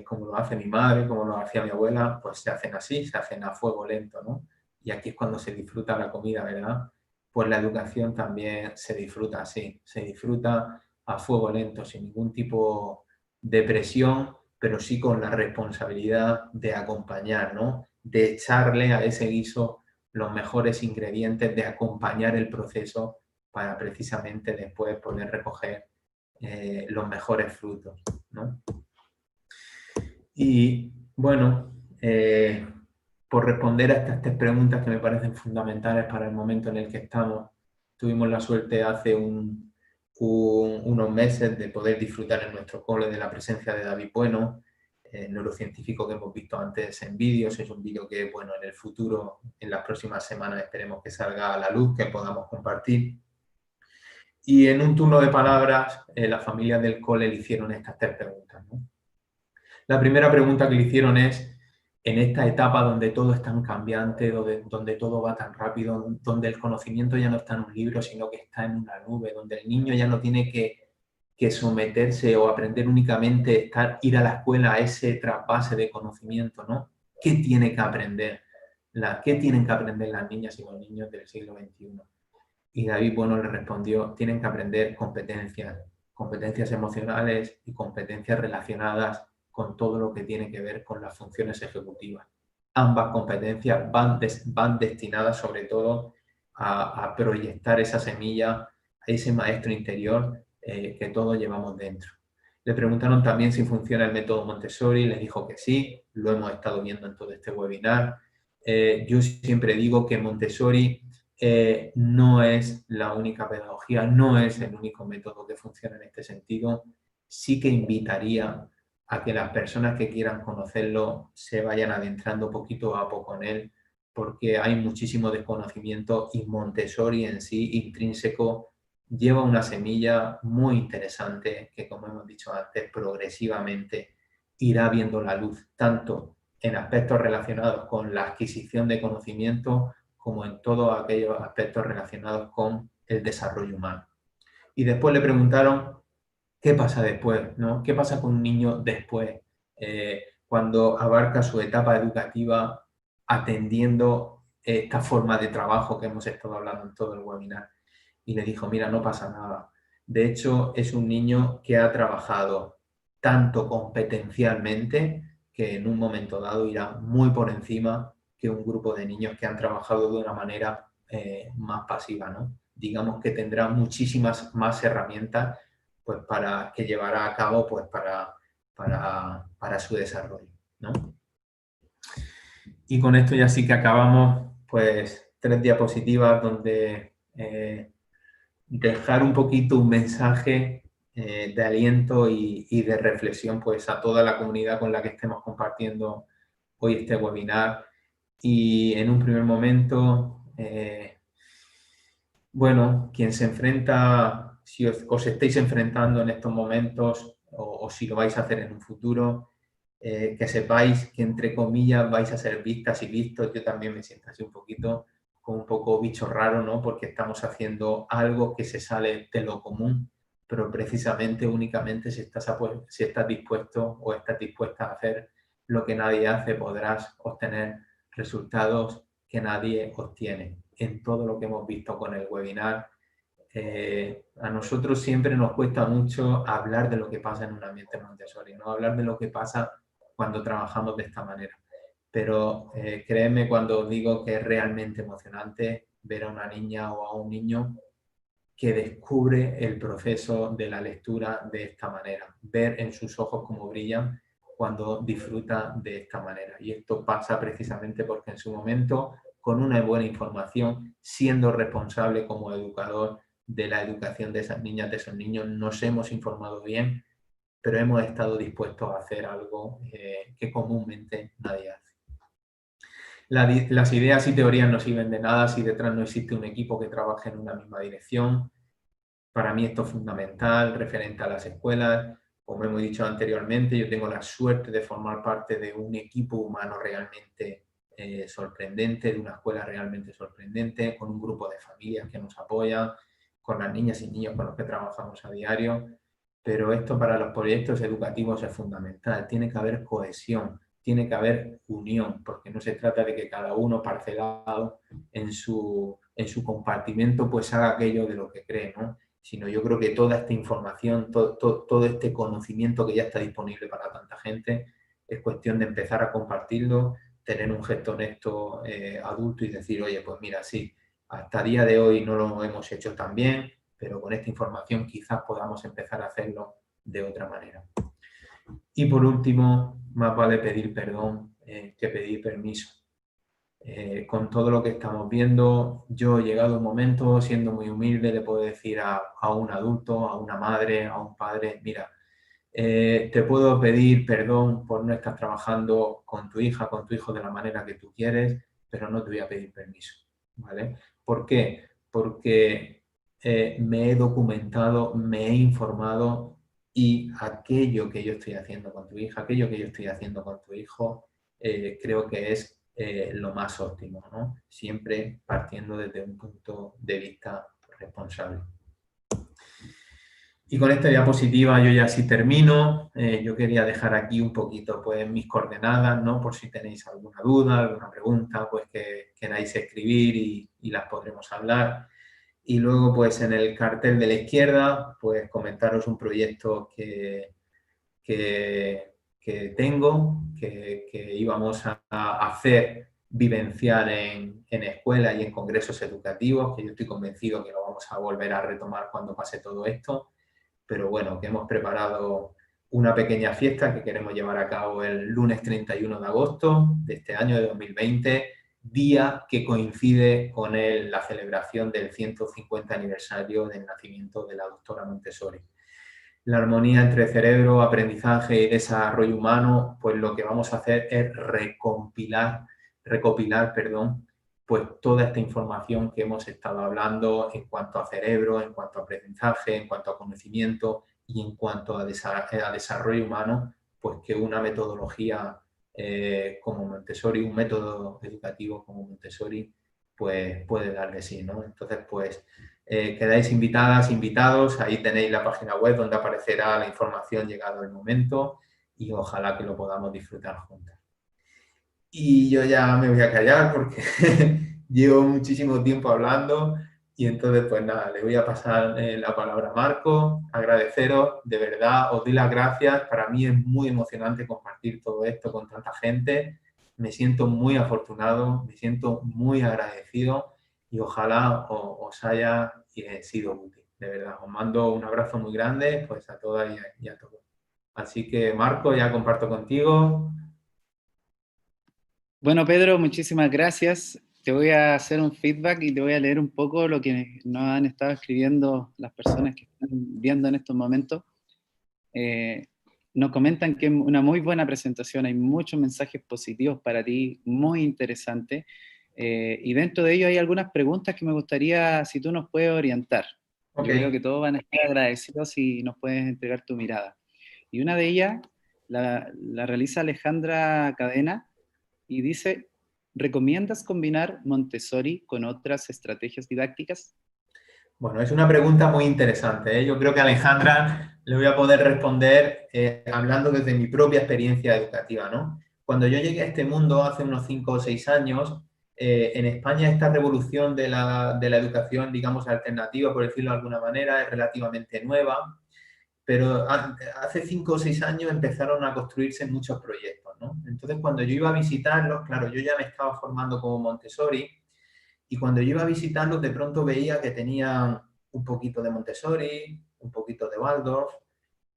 S2: como lo hace mi madre, como lo hacía mi abuela, pues se hacen así, se hacen a fuego lento, ¿no? Y aquí es cuando se disfruta la comida, ¿verdad? Pues la educación también se disfruta así, se disfruta a fuego lento, sin ningún tipo de presión, pero sí con la responsabilidad de acompañar, ¿no? De echarle a ese guiso los mejores ingredientes, de acompañar el proceso para precisamente después poder recoger los mejores frutos, ¿no? Y bueno, por responder a estas 3 preguntas que me parecen fundamentales para el momento en el que estamos, tuvimos la suerte hace unos meses de poder disfrutar en nuestro cole de la presencia de David Bueno, neurocientífico que hemos visto antes en vídeos. Es un vídeo que, bueno, en el futuro, en las próximas semanas, esperemos que salga a la luz, que podamos compartir. Y en un turno de palabras, las familias del cole le hicieron estas 3 preguntas, ¿no? La primera pregunta que le hicieron es, en esta etapa donde todo es tan cambiante, donde todo va tan rápido, donde el conocimiento ya no está en un libro, sino que está en una nube, donde el niño ya no tiene que someterse o aprender únicamente, ir a la escuela a ese trasvase de conocimiento, ¿no? ¿Qué tiene que aprender? ¿Qué tienen que aprender las niñas y los niños del siglo XXI? Y David Bueno le respondió, tienen que aprender competencias emocionales y competencias relacionadas con todo lo que tiene que ver con las funciones ejecutivas. Ambas competencias van destinadas sobre todo a proyectar esa semilla, a ese maestro interior que todos llevamos dentro. Le preguntaron también si funciona el método Montessori, les dijo que sí, lo hemos estado viendo en todo este webinar. Yo siempre digo que Montessori no es la única pedagogía, no es el único método que funciona en este sentido. Sí que invitaría a que las personas que quieran conocerlo se vayan adentrando poquito a poco en él, porque hay muchísimo desconocimiento y Montessori en sí, intrínseco, lleva una semilla muy interesante que, como hemos dicho antes, progresivamente irá viendo la luz, tanto en aspectos relacionados con la adquisición de conocimiento como en todos aquellos aspectos relacionados con el desarrollo humano. Y después le preguntaron ¿qué pasa después, ¿no? ¿Qué pasa con un niño después, cuando abarca su etapa educativa atendiendo esta forma de trabajo que hemos estado hablando en todo el webinar? Y le dijo, mira, no pasa nada. De hecho, es un niño que ha trabajado tanto competencialmente que en un momento dado irá muy por encima que un grupo de niños que han trabajado de una manera más pasiva, ¿no? Digamos que tendrá muchísimas más herramientas pues que llevará a cabo pues para su desarrollo, ¿no? Y con esto ya sí que acabamos, pues 3 diapositivas donde dejar un poquito un mensaje de aliento y de reflexión pues a toda la comunidad con la que estemos compartiendo hoy este webinar. Y en un primer momento, bueno, quien se enfrenta, si os estáis enfrentando en estos momentos o si lo vais a hacer en un futuro, que sepáis que entre comillas vais a ser vistas y vistos. Yo también me siento así un poquito como un poco bicho raro, ¿no? Porque estamos haciendo algo que se sale de lo común, pero precisamente únicamente si estás dispuesto o estás dispuesta a hacer lo que nadie hace, podrás obtener resultados que nadie obtiene. En todo lo que hemos visto con el webinar, a nosotros siempre nos cuesta mucho hablar de lo que pasa en un ambiente Montessori, no hablar de lo que pasa cuando trabajamos de esta manera. Pero créeme cuando os digo que es realmente emocionante ver a una niña o a un niño que descubre el proceso de la lectura de esta manera, ver en sus ojos cómo brillan cuando disfruta de esta manera. Y esto pasa precisamente porque en su momento, con una buena información, siendo responsable como educador de la educación de esas niñas, de esos niños, nos hemos informado bien, pero hemos estado dispuestos a hacer algo que comúnmente nadie hace. Las ideas y teorías no sirven de nada si detrás no existe un equipo que trabaje en una misma dirección. Para mí esto es fundamental, referente a las escuelas. Como hemos dicho anteriormente, yo tengo la suerte de formar parte de un equipo humano realmente sorprendente, de una escuela realmente sorprendente, con un grupo de familias que nos apoyan, con las niñas y niños con los que trabajamos a diario. Pero esto para los proyectos educativos es fundamental. Tiene que haber cohesión, tiene que haber unión, porque no se trata de que cada uno parcelado en su compartimento pues haga aquello de lo que cree, ¿no? Sino yo creo que toda esta información, todo este conocimiento que ya está disponible para tanta gente, es cuestión de empezar a compartirlo, tener un gesto honesto adulto y decir, oye, pues mira, sí, hasta el día de hoy no lo hemos hecho tan bien, pero con esta información quizás podamos empezar a hacerlo de otra manera. Y por último, más vale pedir perdón que pedir permiso. Con todo lo que estamos viendo, yo he llegado a un momento, siendo muy humilde, le puedo decir a un adulto, a una madre, a un padre, mira, te puedo pedir perdón por no estar trabajando con tu hija, con tu hijo de la manera que tú quieres, pero no te voy a pedir permiso, ¿vale? ¿Por qué? Porque me he documentado, me he informado y aquello que yo estoy haciendo con tu hija, aquello que yo estoy haciendo con tu hijo, creo que es lo más óptimo, ¿no? Siempre partiendo desde un punto de vista responsable. Y con esta diapositiva yo ya sí termino. Yo quería dejar aquí un poquito pues mis coordenadas, ¿no? Por si tenéis alguna duda, alguna pregunta, pues que queráis escribir y las podremos hablar. Y luego pues en el cartel de la izquierda pues comentaros un proyecto que tengo, que íbamos a hacer vivenciar en escuelas y en congresos educativos, que yo estoy convencido que lo vamos a volver a retomar cuando pase todo esto. Pero bueno, que hemos preparado una pequeña fiesta que queremos llevar a cabo el lunes 31 de agosto de este año de 2020, día que coincide con la celebración del 150 aniversario del nacimiento de la doctora Montessori. La armonía entre cerebro, aprendizaje y desarrollo humano, pues lo que vamos a hacer es recopilar, pues toda esta información que hemos estado hablando en cuanto a cerebro, en cuanto a aprendizaje, en cuanto a conocimiento y en cuanto a desarrollo humano, pues que una metodología como Montessori, un método educativo como Montessori, pues puede darle sí, ¿no? Entonces, pues quedáis invitadas, invitados, ahí tenéis la página web donde aparecerá la información llegado el momento y ojalá que lo podamos disfrutar juntas. Y yo ya me voy a callar porque llevo muchísimo tiempo hablando y entonces pues nada, le voy a pasar la palabra a Marco, agradeceros, de verdad, os doy las gracias, para mí es muy emocionante compartir todo esto con tanta gente, me siento muy afortunado, me siento muy agradecido y ojalá os haya sido útil. de verdad. Os mando un abrazo muy grande, pues a todas y a todos. Así que, Marco, ya comparto contigo.
S1: Bueno, Pedro, muchísimas gracias. Te voy a hacer un feedback y te voy a leer un poco lo que nos han estado escribiendo las personas que están viendo en estos momentos. Nos comentan que es una muy buena presentación, hay muchos mensajes positivos para ti, muy interesantes, y dentro de ello hay algunas preguntas que me gustaría, si tú nos puedes orientar.
S2: Ok.
S1: Yo creo que todos van a estar agradecidos si nos puedes entregar tu mirada. Y una de ellas la realiza Alejandra Cadena y dice, ¿recomiendas combinar Montessori con otras estrategias didácticas?
S2: Bueno, es una pregunta muy interesante, ¿eh? Yo creo que a Alejandra le voy a poder responder hablando desde mi propia experiencia educativa, ¿no? Cuando yo llegué a este mundo hace unos 5 o 6 años, en España esta revolución de la educación, digamos, alternativa, por decirlo de alguna manera, es relativamente nueva, pero hace 5 o 6 años empezaron a construirse muchos proyectos, ¿no? Entonces, cuando yo iba a visitarlos, claro, yo ya me estaba formando como Montessori, y cuando yo iba a visitarlos, de pronto veía que tenían un poquito de Montessori, un poquito de Waldorf,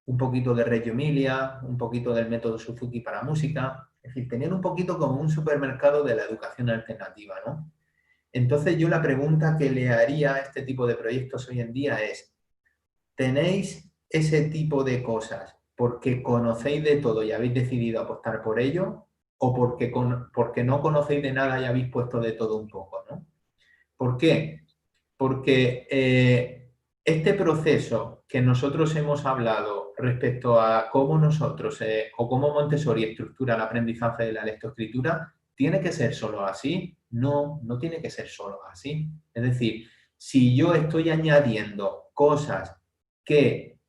S2: un poquito de Reggio Emilia, un poquito del método Suzuki para música. Es decir, tenían un poquito como un supermercado de la educación alternativa, ¿no? Entonces, yo la pregunta que le haría a este tipo de proyectos hoy en día es, ¿tenéis ese tipo de cosas porque conocéis de todo y habéis decidido apostar por ello? ¿O porque no conocéis de nada y habéis puesto de todo un poco, ¿no? ¿Por qué? Porque este proceso que nosotros hemos hablado respecto a cómo nosotros o cómo Montessori estructura el aprendizaje de la lectoescritura, ¿tiene que ser solo así? No, no tiene que ser solo así. Es decir, si yo estoy añadiendo cosas que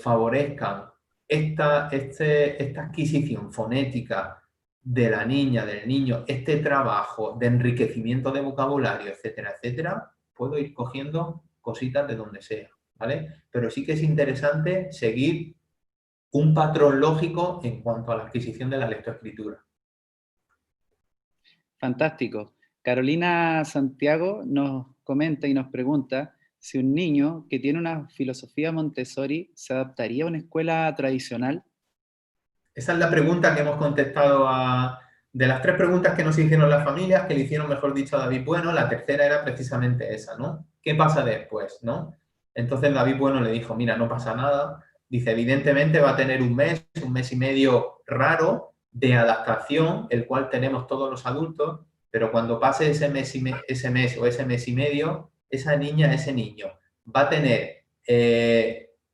S2: favorezcan esta adquisición fonética de la niña, del niño, este trabajo de enriquecimiento de vocabulario, etcétera, etcétera, puedo ir cogiendo cositas de donde sea, ¿vale? Pero sí que es interesante seguir un patrón lógico en cuanto a la adquisición de la lectoescritura.
S1: Fantástico. Carolina Santiago nos comenta y nos pregunta si un niño que tiene una filosofía Montessori se adaptaría a una escuela tradicional.
S2: Esa es la pregunta que hemos contestado de las 3 preguntas que nos hicieron las familias, que le hicieron, mejor dicho, a David Bueno, la tercera era precisamente esa, ¿no? ¿Qué pasa después, no? Entonces David Bueno le dijo, mira, no pasa nada. Dice, evidentemente va a tener un mes y medio raro de adaptación, el cual tenemos todos los adultos, pero cuando pase ese mes o ese mes y medio, esa niña, ese niño, va a tener...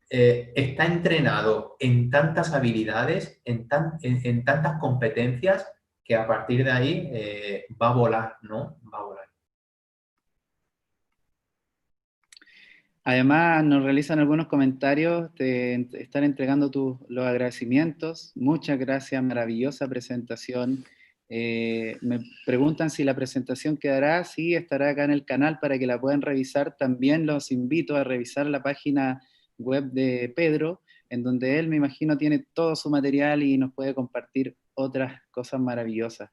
S2: está entrenado en tantas habilidades, en tantas competencias, que a partir de ahí va a volar, ¿no? Va a volar.
S1: Además, nos realizan algunos comentarios, te están entregando los agradecimientos. Muchas gracias, maravillosa presentación. Me preguntan si la presentación quedará. Sí, estará acá en el canal para que la puedan revisar. También los invito a revisar la página web de Pedro, en donde él, me imagino, tiene todo su material y nos puede compartir otras cosas maravillosas.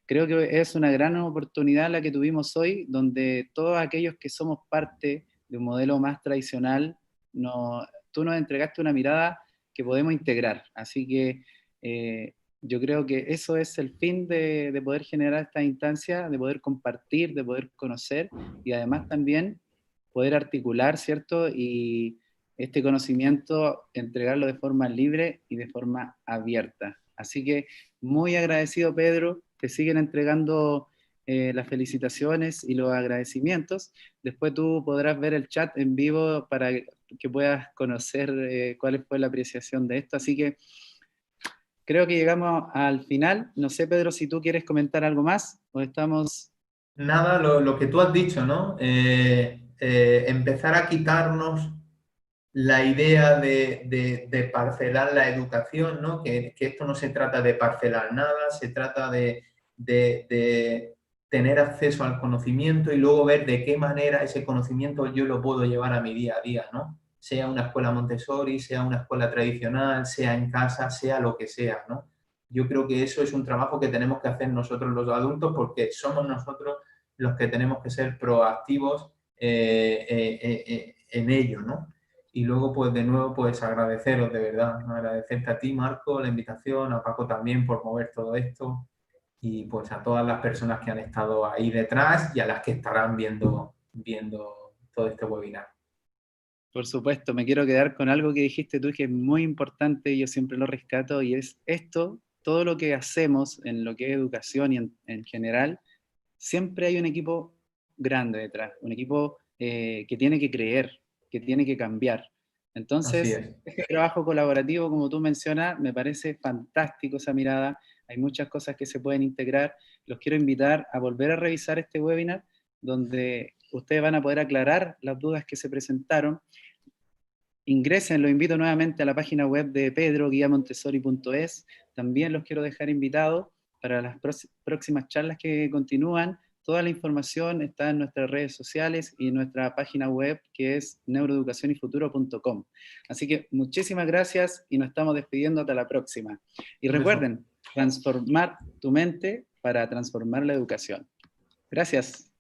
S1: Creo que es una gran oportunidad la que tuvimos hoy, donde todos aquellos que somos parte de un modelo más tradicional, tú nos entregaste una mirada que podemos integrar. Así que yo creo que eso es el fin de poder generar esta instancia, de poder compartir, de poder conocer y además también poder articular, ¿cierto? Y este conocimiento, entregarlo de forma libre y de forma abierta. Así que muy agradecido, Pedro. Te siguen entregando las felicitaciones y los agradecimientos. Después tú podrás ver el chat en vivo para que puedas conocer cuál fue la apreciación de esto. Así que creo que llegamos al final. No sé, Pedro, si tú quieres comentar algo más o estamos...
S2: Nada, lo que tú has dicho, ¿no? Empezar a quitarnos la idea de parcelar la educación, ¿no? Que esto no se trata de parcelar nada, se trata de tener acceso al conocimiento y luego ver de qué manera ese conocimiento yo lo puedo llevar a mi día a día, ¿no? Sea una escuela Montessori, sea una escuela tradicional, sea en casa, sea lo que sea, ¿no? Yo creo que eso es un trabajo que tenemos que hacer nosotros los adultos porque somos nosotros los que tenemos que ser proactivos en ello, ¿no? Y luego, pues de nuevo, pues agradeceros de verdad, ¿no? Agradecerte a ti, Marco, la invitación, a Paco también por mover todo esto, y pues a todas las personas que han estado ahí detrás y a las que estarán viendo todo este webinar.
S1: Por supuesto, me quiero quedar con algo que dijiste tú que es muy importante y yo siempre lo rescato, y es esto, todo lo que hacemos en lo que es educación y en general, siempre hay un equipo grande detrás, un equipo que tiene que creer, que tiene que cambiar.
S2: Así
S1: Entonces,
S2: es.
S1: este trabajo colaborativo, como tú mencionas, me parece fantástico esa mirada, hay muchas cosas que se pueden integrar. Los quiero invitar a volver a revisar este webinar, donde ustedes van a poder aclarar las dudas que se presentaron. Ingresen, los invito nuevamente a la página web de pedro-montessori.es. También los quiero dejar invitados para las próximas charlas que continúan. Toda la información está en nuestras redes sociales y en nuestra página web, que es neuroeducacionyfuturo.com. Así que muchísimas gracias y nos estamos despidiendo hasta la próxima. Y recuerden, transformar tu mente para transformar la educación. Gracias.